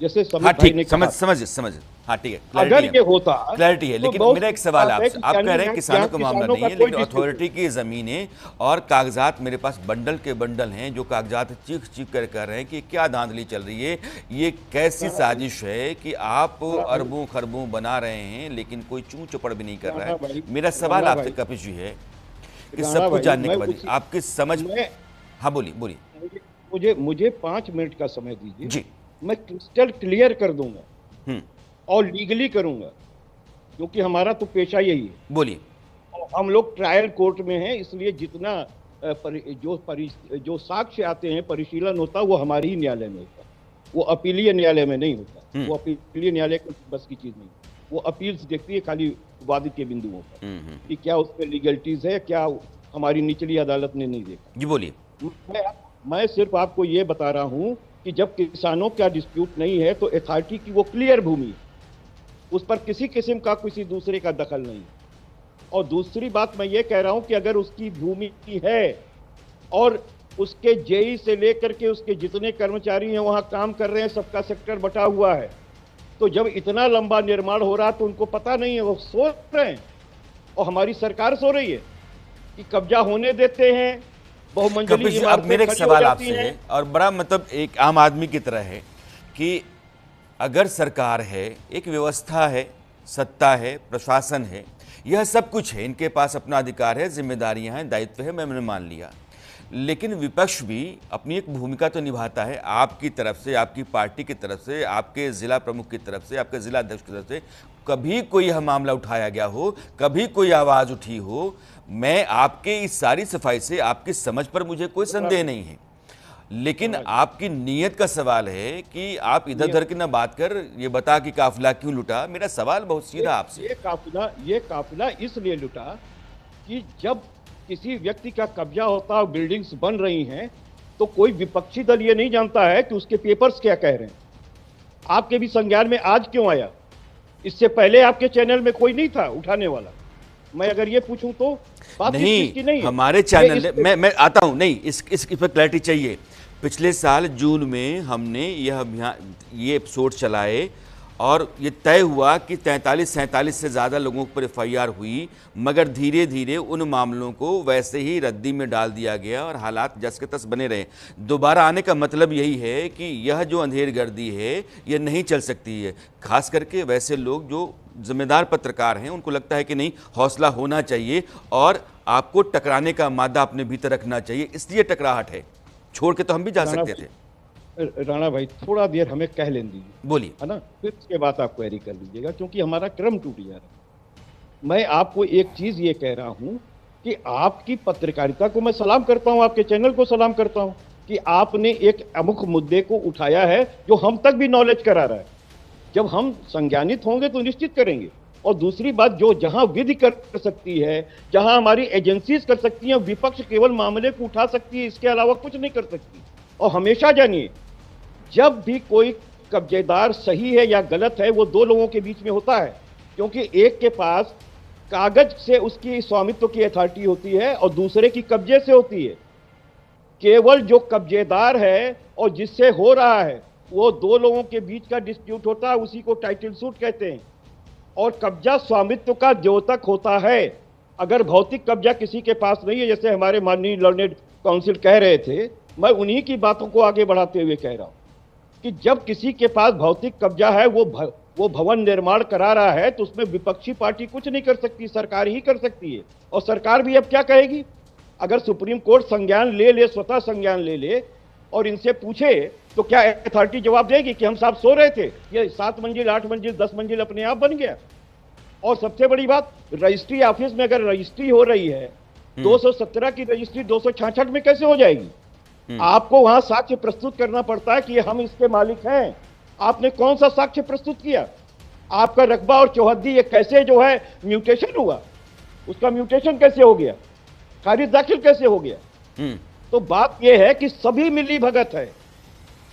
जैसे हाँ समीर भाई ने ठीक, कहा, समझ हाँ ठीक है, अगर ये होता क्लैरिटी है। तो लेकिन बहुत मेरा एक सवाल बात है आपसे, कि आप कह रहे हैं यहाँ किसानों का मामला किसानों नहीं का है, कोई लेकिन dispute अथॉरिटी की ज़मीनें और कागजात मेरे पास बंडल के बंडल हैं, जो कागजात चीख चीख कर कह रहे हैं कि क्या धांधली चल रही है, ये कैसी साजिश है कि आप अरबों खरबों बना रहे हैं लेकिन कोई चूं चपड़ भी नहीं कर रहा है। मेरा सवाल आपसे कपिल जी है कि सब कुछ जानने के बाद आपकी समझ, हाँ बोलिए। मुझे 5 मिनट का समय दीजिए जी। मैं क्रिस्टल क्लियर कर दूंगा और लीगली करूंगा, क्योंकि हमारा तो पेशा यही है। बोलिए। हम लोग ट्रायल कोर्ट में हैं, इसलिए जितना जो साक्ष्य आते हैं, परिशीलन होता है, वो हमारे ही न्यायालय में होता है, वो अपीलीय न्यायालय में नहीं होता। वो अपीलीय न्यायालय की बस की चीज नहीं, वो अपील्स देखती है खाली वादित के बिंदुओं पर कि क्या उसमें लीगलिटीज है, क्या हमारी निचली अदालत ने नहीं देखा। जी बोलिए। मैं सिर्फ आपको ये बता रहा हूं कि जब किसानों का डिस्प्यूट नहीं है तो अथॉरिटी की वो क्लियर भूमि है, उस पर किसी किस्म का किसी दूसरे का दखल नहीं। और दूसरी बात मैं ये कह रहा हूं कि अगर उसकी भूमि है और उसके जेई से लेकर के उसके जितने कर्मचारी हैं वहां काम कर रहे हैं, सबका सेक्टर बटा हुआ है, तो जब इतना लंबा निर्माण हो रहा तो उनको पता नहीं है, वो सो रहे हैं और हमारी सरकार सो रही है कि कब्जा होने देते हैं, बहुमंजिली कपिल जी, अब मेरे एक इमारतें खड़ी हो सवाल जाती आपसे हैं। है और बड़ा मतलब एक आम आदमी की तरह है कि अगर सरकार है, एक व्यवस्था है, सत्ता है, प्रशासन है, यह सब कुछ है, इनके पास अपना अधिकार है, जिम्मेदारियां हैं, दायित्व है, मैंने मान लिया, लेकिन विपक्ष भी अपनी एक भूमिका तो निभाता है। आपकी तरफ से, आपकी पार्टी की तरफ से, आपके जिला प्रमुख की तरफ से, आपके जिला अध्यक्ष की तरफ से कभी कोई यह मामला उठाया गया हो, कभी कोई आवाज़ उठी हो, मैं आपके इस सारी सफाई से, आपकी समझ पर मुझे कोई संदेह नहीं है, लेकिन आपकी नीयत का सवाल है कि आप इधर उधर की ना बात कर ये बता कि काफिला क्यों लुटा। मेरा सवाल बहुत सीधा आपसे, ये काफिला इसलिए लुटा कि जब किसी व्यक्ति का कब्जा होता है, बिल्डिंग्स बन रही हैं, तो कोई विपक्षी दल ये नहीं जानता है कि उसके पेपर्स क्या कह रहे हैं। आपके भी संज्ञान में आज क्यों आया? इससे पहले आपके चैनल में कोई नहीं था उठाने वाला। मैं अगर ये पूछूं तो बात नहीं, हमारे चैनल मैं आता हूं, नहीं इस पर क्लैरिटी चाहिए। पिछले साल जून में हमने यह अभियान, ये एपिसोड चलाए और ये तय हुआ कि 43-47 से ज़्यादा लोगों पर FIR हुई, मगर धीरे धीरे उन मामलों को वैसे ही रद्दी में डाल दिया गया और हालात जस के तस बने रहे। दोबारा आने का मतलब यही है कि यह जो अंधेरगर्दी है यह नहीं चल सकती है। खास करके वैसे लोग जो जिम्मेदार पत्रकार हैं, उनको लगता है कि नहीं, हौसला होना चाहिए और आपको टकराने का मादा अपने भीतर रखना चाहिए, इसलिए टकराहट है। छोड़ के तो हम भी जा सकते थे। राणा भाई, थोड़ा देर हमें कह लेने दीजिए, बोलिए, है ना, फिर उसके बाद आप क्वेरी कर लीजिएगा, क्योंकि हमारा क्रम टूट जा रहा है। मैं आपको एक चीज ये कह रहा हूं कि आपकी पत्रकारिता को मैं सलाम करता हूं, आपके चैनल को सलाम करता हूं कि आपने एक अमुक मुद्दे को उठाया है जो हम तक भी नॉलेज करा रहा है। जब हम संज्ञानित होंगे तो निश्चित करेंगे। और दूसरी बात, जो जहां विधि कर सकती है, जहां हमारी एजेंसीज कर सकती हैं, विपक्ष केवल मामले को उठा सकती है, इसके अलावा कुछ नहीं कर सकती। और हमेशा जानिए, जब भी कोई कब्जेदार सही है या गलत है वो दो लोगों के बीच में होता है, क्योंकि एक के पास कागज से उसकी स्वामित्व की अथॉरिटी होती है और दूसरे की कब्जे से होती है। केवल जो कब्जेदार है और जिससे हो रहा है वो दो लोगों के बीच का डिस्प्यूट होता है, उसी को टाइटल सूट कहते हैं। और कब्जा स्वामित्व का द्योतक होता है। अगर भौतिक कब्जा किसी के पास नहीं है, जैसे हमारे माननीय लर्नेड काउंसिल कह रहे थे, मैं उन्हीं की बातों को आगे बढ़ाते हुए कह रहा हूं कि जब किसी के पास भौतिक कब्जा है, वो भवन निर्माण करा रहा है, तो उसमें विपक्षी पार्टी कुछ नहीं कर सकती, सरकार ही कर सकती है। और सरकार भी अब क्या कहेगी? अगर सुप्रीम कोर्ट संज्ञान ले ले, स्वतः संज्ञान ले ले और इनसे पूछे, तो क्या अथॉरिटी जवाब देगी कि हम साहब सो रहे थे, ये 7 मंजिल 8 मंजिल 10 मंजिल अपने आप बन गया? और सबसे बड़ी बात, रजिस्ट्री ऑफिस में अगर रजिस्ट्री हो रही है, 217 की रजिस्ट्री 266 में कैसे हो जाएगी? आपको वहां साक्ष्य प्रस्तुत करना पड़ता है कि हम इसके मालिक हैं। आपने कौन सा साक्ष्य प्रस्तुत किया? आपका रकबा और चौहद्दी ये कैसे जो है म्यूटेशन हुआ? उसका म्यूटेशन कैसे हो गया? खारिज दाखिल कैसे हो गया? तो बात यह है कि सभी मिली भगत है।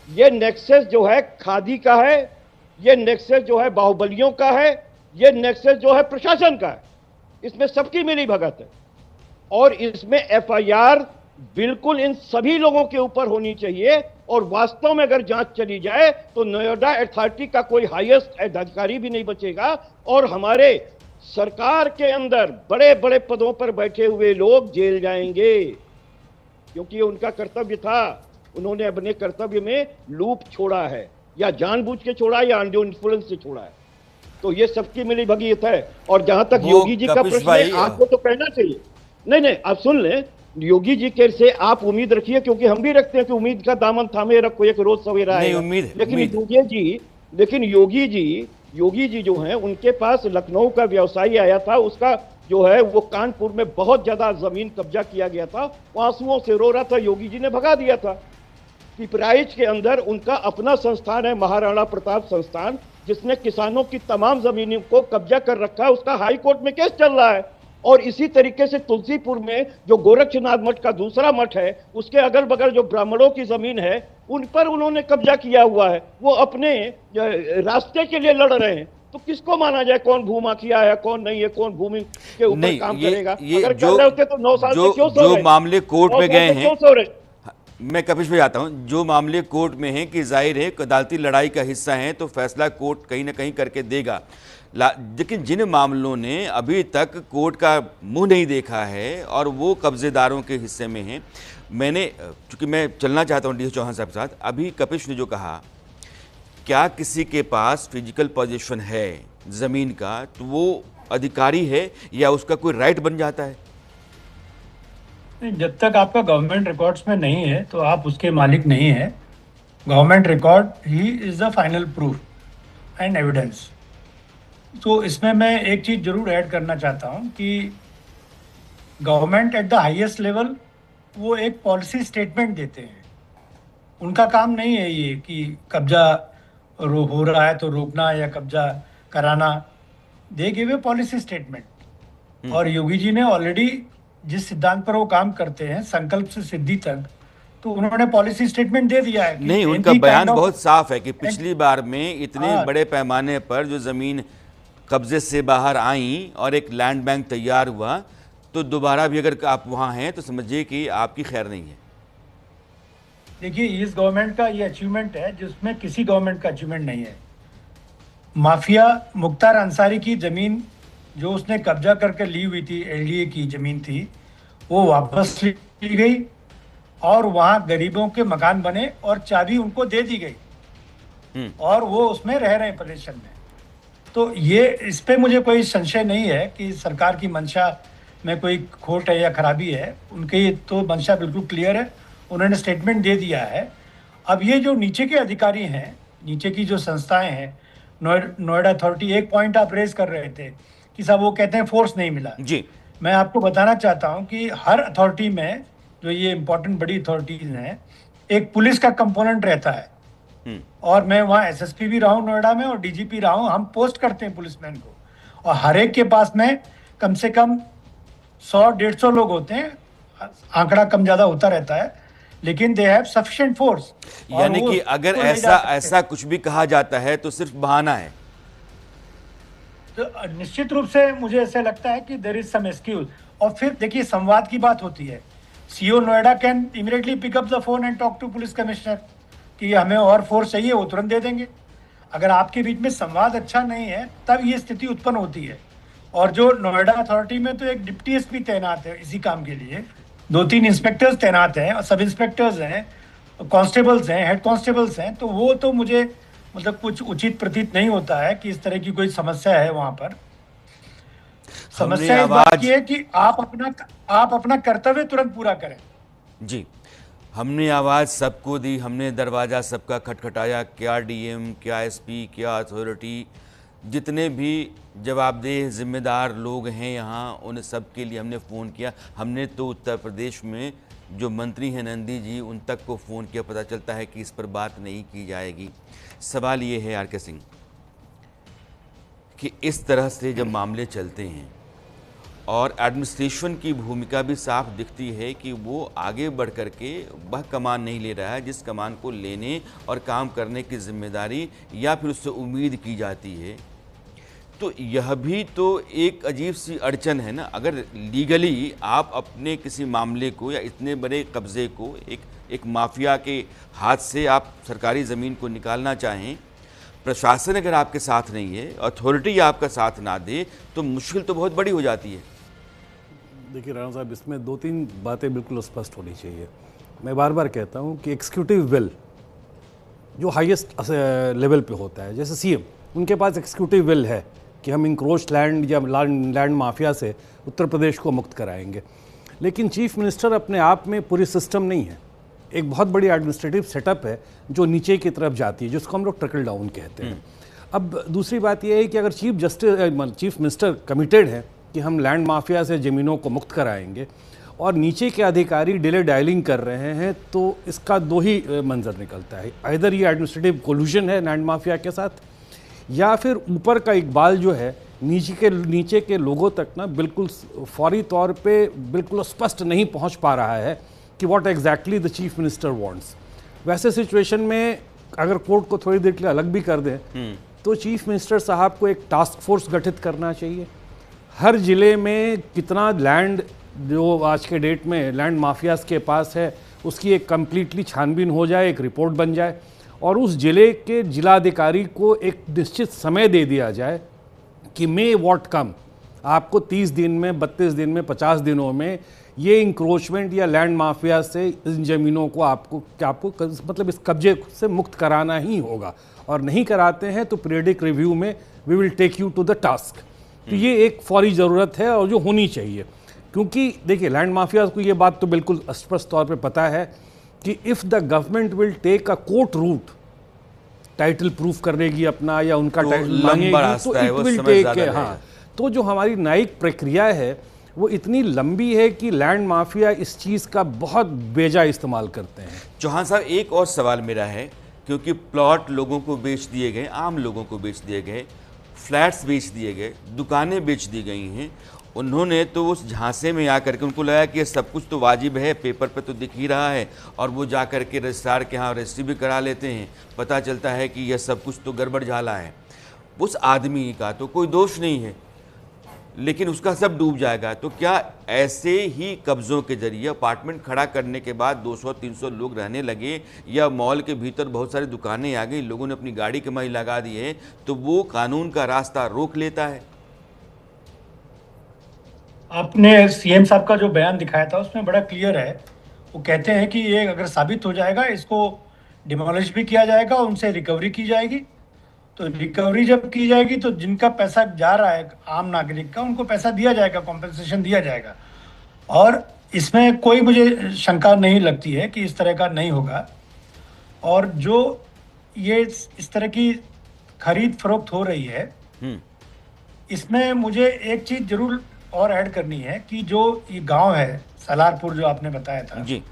ये नेक्सस जो है खादी का है, ये नेक्सस जो है बाहुबलियों का है, ये नेक्सस जो है प्रशासन का है। इसमें सबकी मिली भगत है और इसमें एफआईआर बिल्कुल इन सभी लोगों के ऊपर होनी चाहिए। और वास्तव में अगर जांच चली जाए तो नोएडा अथॉरिटी का कोई हाईएस्ट अधिकारी भी नहीं बचेगा और हमारे सरकार के अंदर बड़े बड़े पदों पर बैठे हुए लोग जेल जाएंगे, क्योंकि ये उनका कर्तव्य था। उन्होंने अपने कर्तव्य में लूप छोड़ा है, या जानबूझ के छोड़ा है या अंडर इन्फ्लुएंस से छोड़ा है। तो ये सबकी मिली भगत है। और जहां तक योगी जी का प्रश्न है, आपको तो कहना चाहिए। नहीं, आप सुन लें, योगी जी के से आप उम्मीद रखिए, क्योंकि हम भी रखते हैं कि उम्मीद का दामन थामे रखो, एक रोज सवेरा है। लेकिन योगी जी जो हैं, उनके पास लखनऊ का व्यवसायी आया था, उसका जो है वो कानपुर में बहुत ज्यादा जमीन कब्जा किया गया था, वो आंसुओं से रो रहा था, योगी जी ने भगा दिया था। पिपराइच के अंदर उनका अपना संस्थान है, महाराणा प्रताप संस्थान, जिसने किसानों की तमाम जमीनों को कब्जा कर रखा है, उसका हाई कोर्ट में केस चल रहा है। और इसी तरीके से तुलसीपुर में जो गोरक्षनाथ मठ का दूसरा मठ है, उसके अगल बगल जो ब्राह्मणों की जमीन है, उन पर उन्होंने कब्जा किया हुआ है। वो अपने रास्ते के लिए लड़ रहे हैं। तो किसको माना जाए, कौन भूमाफिया है, कौन नहीं है, कौन भूमि के ऊपर काम करेगा? अगर कर रहे होते तो 9 साल से क्यों सो रहे? मामले कोर्ट में गए हैं, मैं कपिश भाई आता हूं, जो मामले कोर्ट में हैं कि जाहिर है अदालती लड़ाई का हिस्सा हैं, तो फैसला कोर्ट कहीं ना कहीं करके देगा। लेकिन जिन मामलों ने अभी तक कोर्ट का मुंह नहीं देखा है और वो कब्जेदारों के हिस्से में हैं, चूंकि मैं चलना चाहता हूं डी चौहान साहब के साथ, अभी कपिश ने जो कहा, क्या किसी के पास फिजिकल पोजीशन है ज़मीन का तो वो अधिकारी है या उसका कोई राइट बन जाता है? जब तक आपका गवर्नमेंट रिकॉर्ड्स में नहीं है तो आप उसके मालिक नहीं है। Government record he is the final proof and evidence. तो इसमें मैं एक चीज़ जरूर ऐड करना चाहता हूं कि government at the highest level वो एक पॉलिसी स्टेटमेंट देते हैं। उनका काम नहीं है ये कि कब्जा हो रहा है तो रोकना या कब्जा कराना। They give a policy statement. और योगी जी ने ऑलरेडी जिस सिद्धांत पर वो काम करते हैं, संकल्प से सिद्धि तक, तो उन्होंने पॉलिसी स्टेटमेंट दे दिया है। नहीं, उनका बयान बहुत साफ है कि पिछली बार में इतने बड़े पैमाने पर जो जमीन कब्जे से बाहर आई और एक लैंड बैंक तैयार हुआ, तो दोबारा भी अगर आप वहां हैं तो समझिए कि आपकी खैर नहीं है। देखिए, इस गवर्नमेंट का ये अचीवमेंट है जिसमें किसी गवर्नमेंट का अचीवमेंट नहीं है। माफिया मुख्तार अंसारी की जमीन जो उसने कब्जा करके ली हुई थी, एलडीए की जमीन थी, वो वापस ली गई और वहां गरीबों के मकान बने और चाबी उनको दे दी गई और वो उसमें रह रहे हैं पोजीशन में। तो ये इस पे मुझे कोई संशय नहीं है कि सरकार की मंशा में कोई खोट है या खराबी है। उनकी तो मंशा बिल्कुल क्लियर है, उन्होंने स्टेटमेंट दे दिया है। अब ये जो नीचे के अधिकारी हैं, नीचे की जो संस्थाएं हैं, नोएडा अथॉरिटी, एक पॉइंट आप रेज कर रहे थे कि साहब वो कहते हैं फोर्स नहीं मिला जी। मैं आपको बताना चाहता हूं कि हर अथॉरिटी में, जो ये इंपॉर्टेंट बड़ी अथॉरिटीज हैं, एक पुलिस का कंपोनेंट रहता है। और मैं वहाँ एसएसपी भी रहा हूँ नोएडा में और डीजीपी रहा हूँ। हम पोस्ट करते हैं पुलिसमैन को, और हर एक के पास में कम से कम 100-150 लोग होते हैं, आंकड़ा कम ज़्यादा होता रहता है, लेकिन दे हैव सफिशिएंट फोर्स। यानी कि अगर ऐसा कुछ भी कहा जाता है तो सिर्फ बहाना है। तो निश्चित रूप से मुझे ऐसा लगता है कि देयर इज सम एक्सक्यूज। और फिर देखिए संवाद की बात होती है, CO Noida can immediately pick up the phone and talk to police commissioner कि हमें और फोर्स चाहिए, वो तुरंत दे देंगे। अगर आपके बीच में संवाद अच्छा नहीं है तब ये स्थिति उत्पन्न होती है। और जो नोएडा अथॉरिटी में तो एक डिप्टी एसपी तैनात है इसी काम के लिए, 2-3 इंस्पेक्टर्स तैनात हैं और सब इंस्पेक्टर्स हैं, कांस्टेबल्स हैं, हेड कांस्टेबल्स हैं। तो वो तो मुझे मतलब कुछ उचित प्रतीत नहीं होता है कि इस तरह की कोई समस्या है वहां पर। समस्या इस बात की है कि आप अपना कर्तव्य तुरंत पूरा करें। जी, हमने आवाज़ सबको दी, हमने दरवाज़ा सबका खटखटाया, क्या डीएम, क्या एसपी, क्या अथॉरिटी, जितने भी जवाबदेह जिम्मेदार लोग हैं यहाँ, उन सब के लिए हमने फ़ोन किया। हमने तो उत्तर प्रदेश में जो मंत्री हैं नंदी जी, उन तक को फ़ोन किया। पता चलता है कि इस पर बात नहीं की जाएगी। सवाल ये है आर.के. सिंह कि इस तरह से जब मामले चलते हैं और एडमिनिस्ट्रेशन की भूमिका भी साफ दिखती है कि वो आगे बढ़ कर के वह कमान नहीं ले रहा है जिस कमान को लेने और काम करने की जिम्मेदारी या फिर उससे उम्मीद की जाती है, तो यह भी तो एक अजीब सी अड़चन है ना। अगर लीगली आप अपने किसी मामले को या इतने बड़े कब्जे को एक माफिया के हाथ से आप सरकारी ज़मीन को निकालना चाहें, प्रशासन अगर आपके साथ नहीं है, अथॉरिटी आपका साथ ना दे, तो मुश्किल तो बहुत बड़ी हो जाती है। देखिए राणा साहब, इसमें 2-3 बातें बिल्कुल स्पष्ट होनी चाहिए। मैं बार बार कहता हूँ कि एक्सिक्यूटिव विल जो हाईएस्ट लेवल पे होता है, जैसे सीएम, उनके पास एक्सिक्यूटिव विल है कि हम इंक्रोच लैंड या लैंड माफिया से उत्तर प्रदेश को मुक्त कराएंगे। लेकिन चीफ मिनिस्टर अपने आप में पूरी सिस्टम नहीं है। एक बहुत बड़ी एडमिनिस्ट्रेटिव सेटअप है जो नीचे की तरफ जाती है, जिसको हम लोग ट्रिकल डाउन कहते हैं। अब दूसरी बात यह है कि अगर चीफ मिनिस्टर कमिटेड है कि हम लैंड माफिया से ज़मीनों को मुक्त कराएंगे और नीचे के अधिकारी डिले डायलिंग कर रहे हैं, तो इसका 2 ही मंजर निकलता है। इधर ये एडमिनिस्ट्रेटिव कोल्यूशन है लैंड माफिया के साथ, या फिर ऊपर का इकबाल जो है नीचे के लोगों तक ना बिल्कुल फौरी तौर पे बिल्कुल स्पष्ट नहीं पहुंच पा रहा है कि what exactly the chief minister wants. वैसे सिचुएशन में अगर कोर्ट को थोड़ी देर के लिए अलग भी कर दें तो चीफ मिनिस्टर साहब को एक टास्क फोर्स गठित करना चाहिए। हर ज़िले में कितना लैंड जो आज के डेट में लैंड माफियाज के पास है, उसकी एक कम्प्लीटली छानबीन हो जाए, एक रिपोर्ट बन जाए और उस ज़िले के जिलाधिकारी को एक निश्चित समय दे दिया जाए कि मे व्हाट कम, आपको 30 दिन में, 32 दिन में, 50 दिनों में ये इंक्रोचमेंट या लैंड माफिया से इन ज़मीनों को आपको मतलब इस कब्जे से मुक्त कराना ही होगा, और नहीं कराते हैं तो पीरियडिक रिव्यू में we will take you to the task. तो ये एक फौरी ज़रूरत है और जो होनी चाहिए, क्योंकि देखिए लैंड माफिया को ये बात तो बिल्कुल स्पष्ट तौर पे पता है कि if the government will take a court route title proof करने की अपना या उनका टाइटल मांगेगी तो इट विल टेक, हाँ, तो जो हमारी न्यायिक प्रक्रिया है वो इतनी लंबी है कि लैंड माफिया इस चीज़ का बहुत बेजा इस्तेमाल करते हैं। चौहान साहब, एक और सवाल मेरा है, क्योंकि प्लॉट लोगों को बेच दिए गए, आम लोगों को बेच दिए गए, फ्लैट्स बेच दिए गए, दुकानें बेच दी गई हैं। उन्होंने तो उस झांसे में आकर के उनको लगा कि ये सब कुछ तो वाजिब है, पेपर पे तो दिख ही रहा है, और वो जा कर के रजिस्ट्रार के यहाँ रजिस्ट्री भी करा लेते हैं। पता चलता है कि यह सब कुछ तो गड़बड़ झाला है। उस आदमी का तो कोई दोष नहीं है, लेकिन उसका सब डूब जाएगा। तो क्या ऐसे ही कब्ज़ों के जरिए अपार्टमेंट खड़ा करने के बाद 200-300 लोग रहने लगे, या मॉल के भीतर बहुत सारी दुकानें आ गई, लोगों ने अपनी गाड़ी कमाई लगा दी है, तो वो कानून का रास्ता रोक लेता है? आपने सीएम साहब का जो बयान दिखाया था उसमें बड़ा क्लियर है। वो कहते हैं कि ये अगर साबित हो जाएगा, इसको डिमोलिश भी किया जाएगा, उनसे रिकवरी की जाएगी। तो रिकवरी जब की जाएगी तो जिनका पैसा जा रहा है आम नागरिक का, उनको पैसा दिया जाएगा, कॉम्पेंसेशन दिया जाएगा। और इसमें कोई मुझे शंका नहीं लगती है कि इस तरह का नहीं होगा। और जो ये इस तरह की खरीद फरोख्त हो रही है, इसमें मुझे एक चीज जरूर और ऐड करनी है कि जो ये गांव है सलारपुर जो आपने बताया था जी,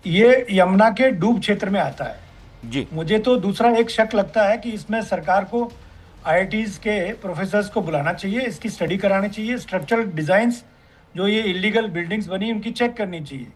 ये यमुना के डूब क्षेत्र में आता है जी। मुझे तो दूसरा एक शक लगता है कि इसमें सरकार को आईआईटीज के प्रोफेसर्स को बुलाना चाहिए, इसकी स्टडी करानी चाहिए, स्ट्रक्चरल डिजाइंस जो ये इलीगल बिल्डिंग्स बनी उनकी चेक करनी चाहिए।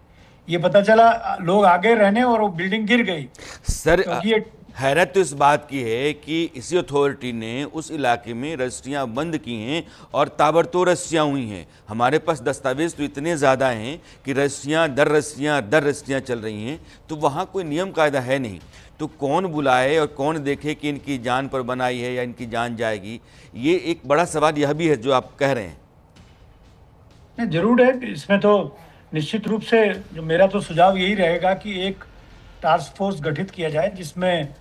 ये पता चला लोग आगे रहने और वो बिल्डिंग गिर गई। सर क्योंकि ये हैरत तो इस बात की है कि इसी अथॉरिटी ने उस इलाके में रजिस्ट्रियाँ बंद की हैं और ताबड़तोड़ रजिस्ट्रियाँ हुई हैं। हमारे पास दस्तावेज तो इतने ज़्यादा हैं कि रजिस्ट्रियाँ दर रजिस्ट्रियाँ चल रही हैं, तो वहाँ कोई नियम कायदा है नहीं। तो कौन बुलाए और कौन देखे कि इनकी जान पर बनाई है या इनकी जान जाएगी, ये एक बड़ा सवाल यह भी है जो आप कह रहे हैं। नहीं, जरूर है। इसमें तो निश्चित रूप से जो मेरा तो सुझाव यही रहेगा कि एक टास्क फोर्स गठित किया जाए जिसमें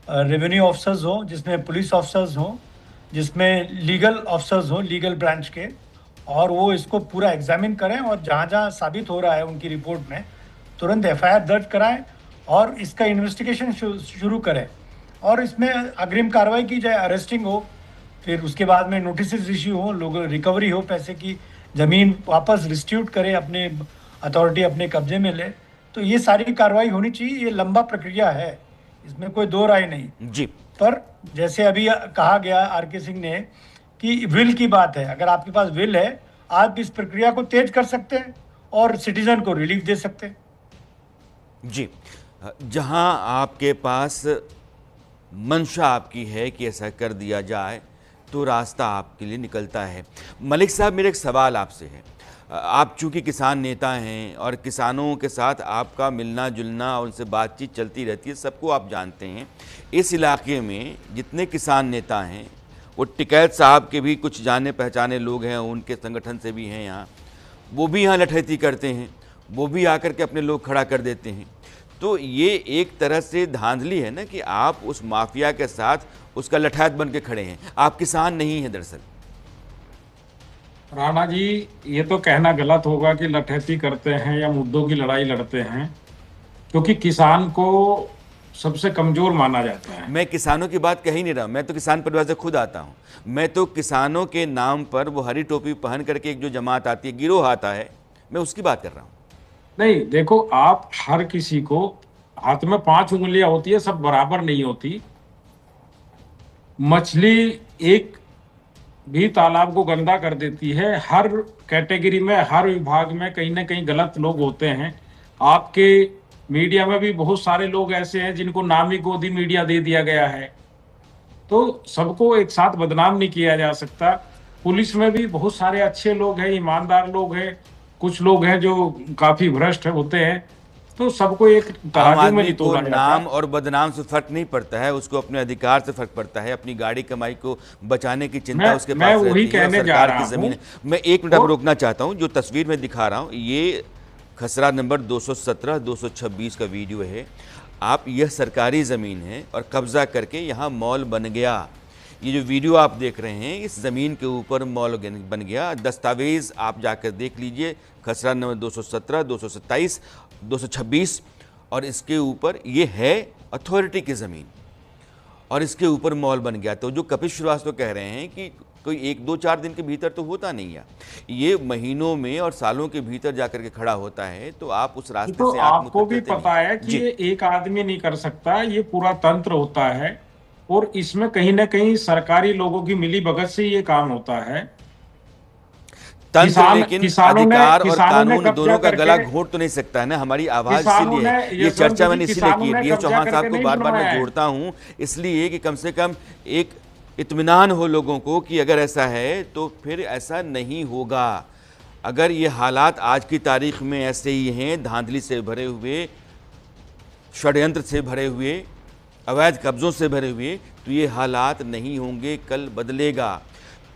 रेवेन्यू ऑफिसर्स हो, जिसमें पुलिस ऑफिसर्स हो, जिसमें लीगल ऑफिसर्स हो, लीगल ब्रांच के, और वो इसको पूरा एग्जामिन करें और जहाँ जहाँ साबित हो रहा है उनकी रिपोर्ट में तुरंत एफआईआर दर्ज कराएं और इसका इन्वेस्टिगेशन शुरू करें और इसमें अग्रिम कार्रवाई की जाए, अरेस्टिंग हो, फिर उसके बाद में नोटिस इश्यू हो, लोग रिकवरी हो, पैसे की, जमीन वापस रिस्ट्यूट करे, अपने अथॉरिटी अपने कब्जे में ले। तो ये सारी कार्रवाई होनी चाहिए। ये लंबा प्रक्रिया है, इसमें कोई दो राय नहीं जी। पर जैसे अभी कहा गया आर.के. सिंह ने कि विल की बात है, अगर आपके पास विल है आप इस प्रक्रिया को तेज कर सकते हैं और सिटीजन को रिलीफ दे सकते हैं। जी, जहां आपके पास मंशा आपकी है कि ऐसा कर दिया जाए तो रास्ता आपके लिए निकलता है। मलिक साहब, मेरा एक सवाल आपसे है। आप चूंकि किसान नेता हैं और किसानों के साथ आपका मिलना जुलना और उनसे बातचीत चलती रहती है, सबको आप जानते हैं। इस इलाके में जितने किसान नेता हैं, वो टिकैत साहब के भी कुछ जाने पहचाने लोग हैं, उनके संगठन से भी हैं यहाँ, वो भी यहाँ लठैती करते हैं, वो भी आकर के अपने लोग खड़ा कर देते हैं। तो ये एक तरह से धांधली है ना कि आप उस माफिया के साथ उसका लठैत बन के खड़े हैं। आप किसान नहीं हैं दरअसल। राणा जी, ये तो कहना गलत होगा कि लठैती करते हैं या मुद्दों की लड़ाई लड़ते हैं, क्योंकि किसान को सबसे कमजोर माना जाता है। मैं किसानों की बात कह ही नहीं रहा, मैं तो किसान परिवार से खुद आता हूँ। मैं तो किसानों के नाम पर वो हरी टोपी पहन करके एक जो जमात आती है, गिरोह आता है, मैं उसकी बात कर रहा हूँ। नहीं, देखो, आप हर किसी को, हाथ में 5 उंगलियां होती है, सब बराबर नहीं होती। मछली एक भी तालाब को गंदा कर देती है। हर कैटेगरी में, हर विभाग में कहीं ना कहीं गलत लोग होते हैं। आपके मीडिया में भी बहुत सारे लोग ऐसे हैं जिनको नामी गोदी मीडिया दे दिया गया है। तो सबको एक साथ बदनाम नहीं किया जा सकता। पुलिस में भी बहुत सारे अच्छे लोग हैं, ईमानदार लोग हैं, कुछ लोग हैं जो काफी भ्रष्ट होते हैं। तो सबको एक आम तराजू में आदमी नहीं को तोला जाता। नाम और बदनाम से फर्क नहीं पड़ता है, उसको अपने अधिकार से फर्क पड़ता है। अपनी गाड़ी कमाई को बचाने की चिंता उसके मैं पास वही रहती है और कहने जा सरकार रहा की हूं। जमीन है। मैं एक मिनट अब रोकना चाहता हूं। जो तस्वीर में दिखा रहा हूं, ये खसरा नंबर 217-226 का वीडियो है। आप, यह सरकारी ज़मीन है और कब्जा करके यहाँ मॉल बन गया। ये जो वीडियो आप देख रहे हैं, इस ज़मीन के ऊपर मॉल बन गया। दस्तावेज़ आप जाकर देख लीजिए, खसरा नंबर 217, 227, 226, और इसके ऊपर ये है अथॉरिटी की ज़मीन और इसके ऊपर मॉल बन गया। तो जो कपिल श्रीवास्तव कह रहे हैं कि कोई 1-2-4 दिन के भीतर तो होता नहीं है, ये महीनों में और सालों के भीतर जाकर के खड़ा होता है। तो आप उस रास्ते तो से आपको भी पता है कि ये एक आदमी नहीं कर सकता, ये पूरा तंत्र होता है और इसमें कहीं ना कहीं सरकारी लोगों की मिलीभगत से ये काम होता है। तंत्र, लेकिन अधिकार और कानून दोनों का गला घोट तो नहीं सकता है ना। हमारी आवाज इसीलिए, ये चर्चा मैंने इसीलिए की है। चौहान साहब को बार बार मैं जोड़ता हूं इसलिए कि कम से कम एक इत्मीनान हो लोगों को कि अगर ऐसा है तो फिर ऐसा नहीं होगा। अगर ये हालात आज की तारीख में ऐसे ही हैं, धांधली से भरे हुए, षड्यंत्र से भरे हुए, अवैध कब्जों से भरे हुए, तो ये हालात नहीं होंगे, कल बदलेगा।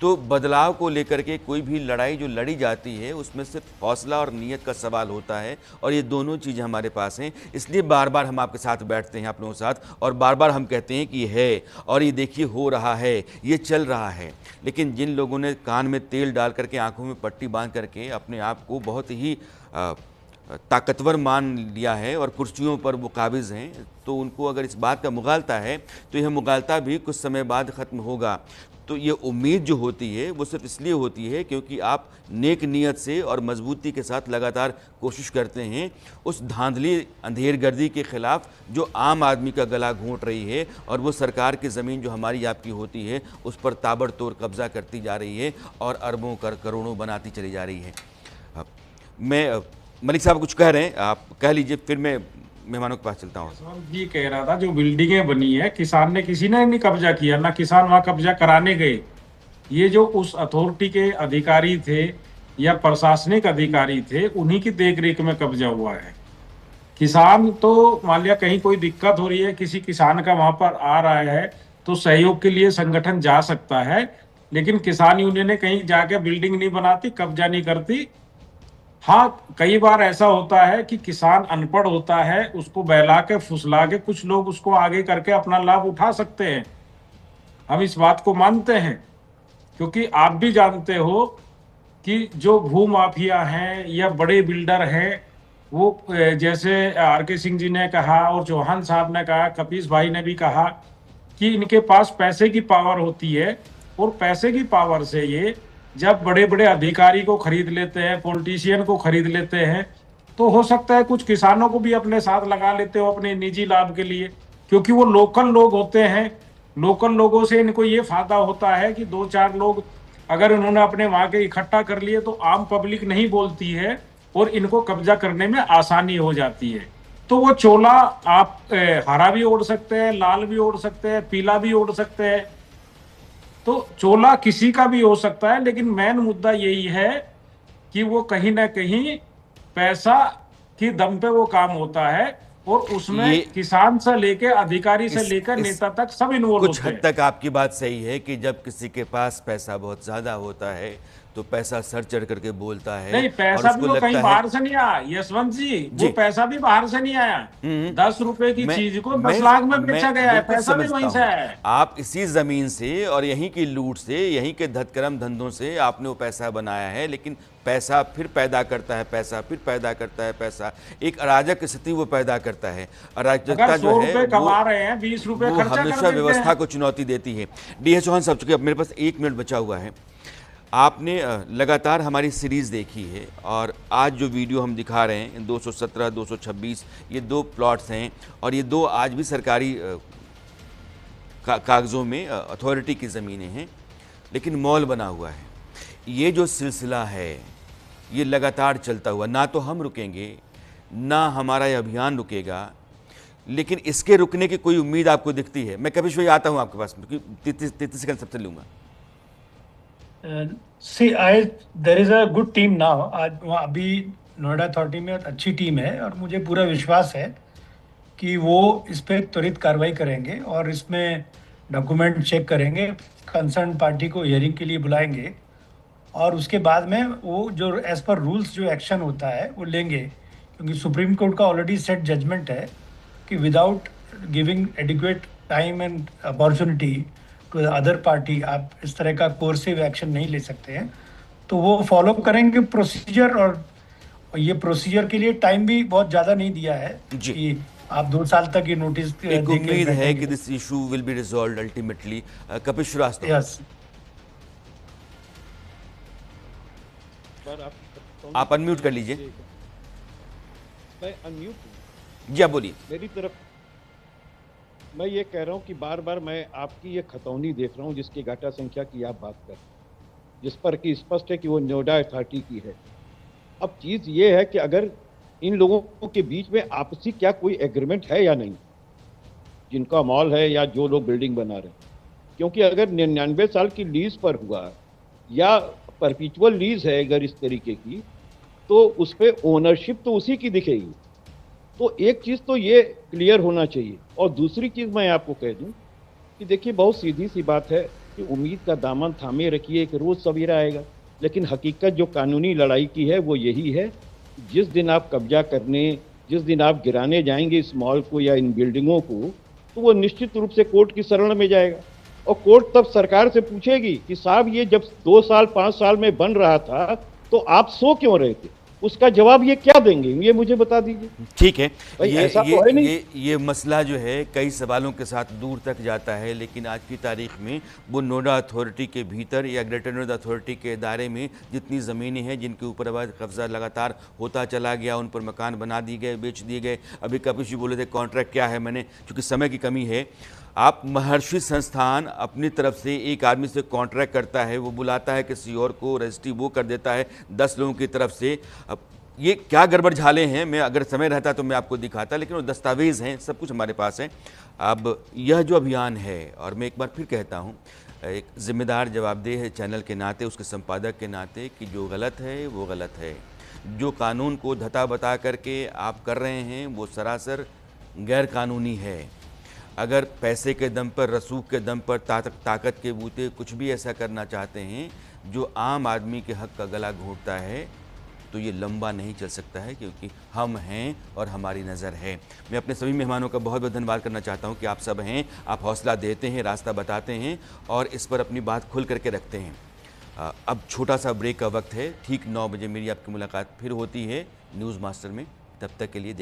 तो बदलाव को लेकर के कोई भी लड़ाई जो लड़ी जाती है उसमें सिर्फ हौसला और नीयत का सवाल होता है, और ये दोनों चीज़ें हमारे पास हैं। इसलिए बार बार हम आपके साथ बैठते हैं, आप लोगों के साथ, और बार बार हम कहते हैं कि ये है और ये देखिए हो रहा है, ये चल रहा है। लेकिन जिन लोगों ने कान में तेल डाल करके, आंखों में पट्टी बांध करके अपने आप को बहुत ही ताकतवर मान लिया है और कुर्सियों पर वो काबिज़ हैं, तो उनको अगर इस बात का मुगालता है तो यह मुगालता भी कुछ समय बाद ख़त्म होगा। तो ये उम्मीद जो होती है वो सिर्फ इसलिए होती है क्योंकि आप नेक नीयत से और मजबूती के साथ लगातार कोशिश करते हैं उस धांधली अंधेरगर्दी के ख़िलाफ़ जो आम आदमी का गला घोंट रही है, और वो सरकार की ज़मीन जो हमारी आपकी होती है उस पर ताबड़तोड़ कब्ज़ा करती जा रही है और अरबों करोड़ों बनाती चली जा रही है। मलिक साहब कुछ कह रहे हैं, आप कह लीजिए, फिर मैं मेहमानों के पास चलता हूँ। ये कह रहा था जो बिल्डिंगें बनी है किसान ने, किसी ने नहीं कब्जा किया, ना किसान वहां कब्जा कराने गए। ये जो उस अथॉरिटी के अधिकारी थे या प्रशासनिक अधिकारी थे, उन्हीं की देखरेख में कब्जा हुआ है। किसान तो मान लिया कहीं कोई दिक्कत हो रही है, किसी किसान का वहां पर आ रहा है, तो सहयोग के लिए संगठन जा सकता है, लेकिन किसान यूनियन कहीं जाके बिल्डिंग नहीं बनाती, कब्जा नहीं करती। हाँ, कई बार ऐसा होता है कि किसान अनपढ़ होता है, उसको बहला के फुसला के कुछ लोग उसको आगे करके अपना लाभ उठा सकते हैं, हम इस बात को मानते हैं। क्योंकि आप भी जानते हो कि जो भू माफिया हैं या बड़े बिल्डर हैं, वो जैसे आर के सिंह जी ने कहा और चौहान साहब ने कहा, कपीस भाई ने भी कहा कि इनके पास पैसे की पावर होती है, और पैसे की पावर से ये जब बड़े बड़े अधिकारी को खरीद लेते हैं, पॉलिटिशियन को खरीद लेते हैं, तो हो सकता है कुछ किसानों को भी अपने साथ लगा लेते हो अपने निजी लाभ के लिए, क्योंकि वो लोकल लोग होते हैं। लोकल लोगों से इनको ये फायदा होता है कि 2-4 लोग अगर उन्होंने अपने वहां के इकट्ठा कर लिए तो आम पब्लिक नहीं बोलती है और इनको कब्जा करने में आसानी हो जाती है। तो वो चोला आप हरा भी ओढ़ सकते हैं, लाल भी ओढ़ सकते हैं, पीला भी ओढ़ सकते हैं, तो चोला किसी का भी हो सकता है। लेकिन मेन मुद्दा यही है कि वो कहीं ना कहीं पैसा की दम पे वो काम होता है, और उसमें किसान से लेके अधिकारी से लेकर नेता तक सब इन्वॉल्व कुछ होते हैं। हद तक आपकी बात सही है कि जब किसी के पास पैसा बहुत ज्यादा होता है तो पैसा सर चढ़ करके बोलता है। नहीं, पैसा भी वो कहीं बाहर से नहीं आया यशवंत जी, वो पैसा भी बाहर से नहीं आया। 10 रुपए की चीज को 10 लाख में बेचा गया है, पैसा भी वहीं से आया है। आप इसी जमीन से और यहीं की लूट से, यहीं के धतकर्म धंधों से आपने वो पैसा बनाया है, लेकिन पैसा फिर पैदा करता है, पैसा फिर पैदा करता है, पैसा एक अराजक स्थिति वो पैदा करता है। अराजकता जो है कमा रहे हैं, 20 रुपए वो खर्चा हमेशा व्यवस्था को चुनौती देती है। डी चौहान साहब, चूंकि अब मेरे पास 1 मिनट बचा हुआ है, आपने लगातार हमारी सीरीज़ देखी है और आज जो वीडियो हम दिखा रहे हैं 217, 226, ये 2 प्लॉट्स हैं और ये 2 आज भी सरकारी कागज़ों में अथॉरिटी की ज़मीनें हैं, लेकिन मॉल बना हुआ है। ये जो सिलसिला है ये लगातार चलता हुआ, ना तो हम रुकेंगे ना हमारा ये अभियान रुकेगा, लेकिन इसके रुकने की कोई उम्मीद आपको दिखती है? मैं कपिश भाई आता हूँ आपके पास, क्योंकि 33 सेकंड सबसे लूँगा। There is a good team now. आज वहाँ अभी नोएडा अथॉरिटी में अच्छी टीम है और मुझे पूरा विश्वास है कि वो इस पे त्वरित कार्रवाई करेंगे और इसमें डॉक्यूमेंट चेक करेंगे, कंसर्न पार्टी को हियरिंग के लिए बुलाएंगे और उसके बाद में वो जो एज पर रूल्स जो एक्शन होता है वो लेंगे, क्योंकि सुप्रीम कोर्ट का ऑलरेडी सेट जजमेंट है कि without giving adequate time and opportunity to other party आप इस तरह का कोर्सिव एक्शन नहीं ले सकते हैं। तो वो फॉलो करेंगे प्रोसीजर, और ये प्रोसीजर के लिए टाइम भी बहुत ज़्यादा नहीं दिया है कि आप 2 साल तक ये नोटिस एक उम्मीद है कि this issue will be resolved ultimately. Kapish Srivastava, yes, आप अनम्यूट कर लीजिए। मैं अनम्यूट जी, आप बोलिए। मेरी तरफ मैं ये कह रहा हूँ कि बार बार मैं आपकी ये खतौनी देख रहा हूँ जिसकी घाटा संख्या की आप बात कर, जिस पर कि स्पष्ट है कि वो नोएडा अथॉरिटी की है। अब चीज़ ये है कि अगर इन लोगों के बीच में आपसी क्या कोई एग्रीमेंट है या नहीं, जिनका मॉल है या जो लोग बिल्डिंग बना रहे हैं, क्योंकि अगर 99 साल की लीज पर हुआ या परपिचुअल लीज है अगर इस तरीके की, तो उस पर ओनरशिप तो उसी की दिखेगी। तो एक चीज़ तो ये क्लियर होना चाहिए। और दूसरी चीज़ मैं आपको कह दूं कि देखिए, बहुत सीधी सी बात है कि उम्मीद का दामन थामे रखिए, एक रोज़ सवेरा आएगा। लेकिन हकीकत जो कानूनी लड़ाई की है वो यही है, जिस दिन आप कब्जा करने, जिस दिन आप गिराने जाएंगे इस मॉल को या इन बिल्डिंगों को, तो वो निश्चित रूप से कोर्ट की शरण में जाएगा। और कोर्ट तब सरकार से पूछेगी कि साहब ये जब 2 साल 5 साल में बन रहा था तो आप सो क्यों रहे थे? उसका जवाब ये क्या देंगे, ये मुझे बता दीजिए। ठीक है, ये मसला जो है कई सवालों के साथ दूर तक जाता है, लेकिन आज की तारीख में वो नोएडा अथॉरिटी के भीतर या ग्रेटर नोएडा अथॉरिटी के दायरे में जितनी ज़मीनें हैं जिनके ऊपर अवैध कब्जा लगातार होता चला गया, उन पर मकान बना दिए गए, बेच दिए गए। अभी कपिश जी बोले थे कॉन्ट्रैक्ट क्या है, मैंने चूँकि समय की कमी है, आप महर्षि संस्थान अपनी तरफ से एक आदमी से कॉन्ट्रैक्ट करता है, वो बुलाता है किसी और को, रजिस्ट्री वो कर देता है 10 लोगों की तरफ से। अब ये क्या गड़बड़ झाले हैं, मैं अगर समय रहता तो मैं आपको दिखाता, लेकिन वो दस्तावेज़ हैं, सब कुछ हमारे पास है। अब यह जो अभियान है, और मैं एक बार फिर कहता हूँ, एक जिम्मेदार जवाबदेह है चैनल के नाते, उसके संपादक के नाते, कि जो गलत है वो गलत है। जो कानून को धता बता करके आप कर रहे हैं वो सरासर गैर कानूनी है। अगर पैसे के दम पर, रसूख के दम पर, ताकत के बूते कुछ भी ऐसा करना चाहते हैं जो आम आदमी के हक का गला घोंटता है, तो ये लंबा नहीं चल सकता है, क्योंकि हम हैं और हमारी नज़र है। मैं अपने सभी मेहमानों का बहुत बहुत धन्यवाद करना चाहता हूं कि आप सब हैं, आप हौसला देते हैं, रास्ता बताते हैं और इस पर अपनी बात खुल करके रखते हैं। अब छोटा सा ब्रेक का वक्त है। ठीक 9 बजे मेरी आपकी मुलाकात फिर होती है न्यूज़ मास्टर में। तब तक के लिए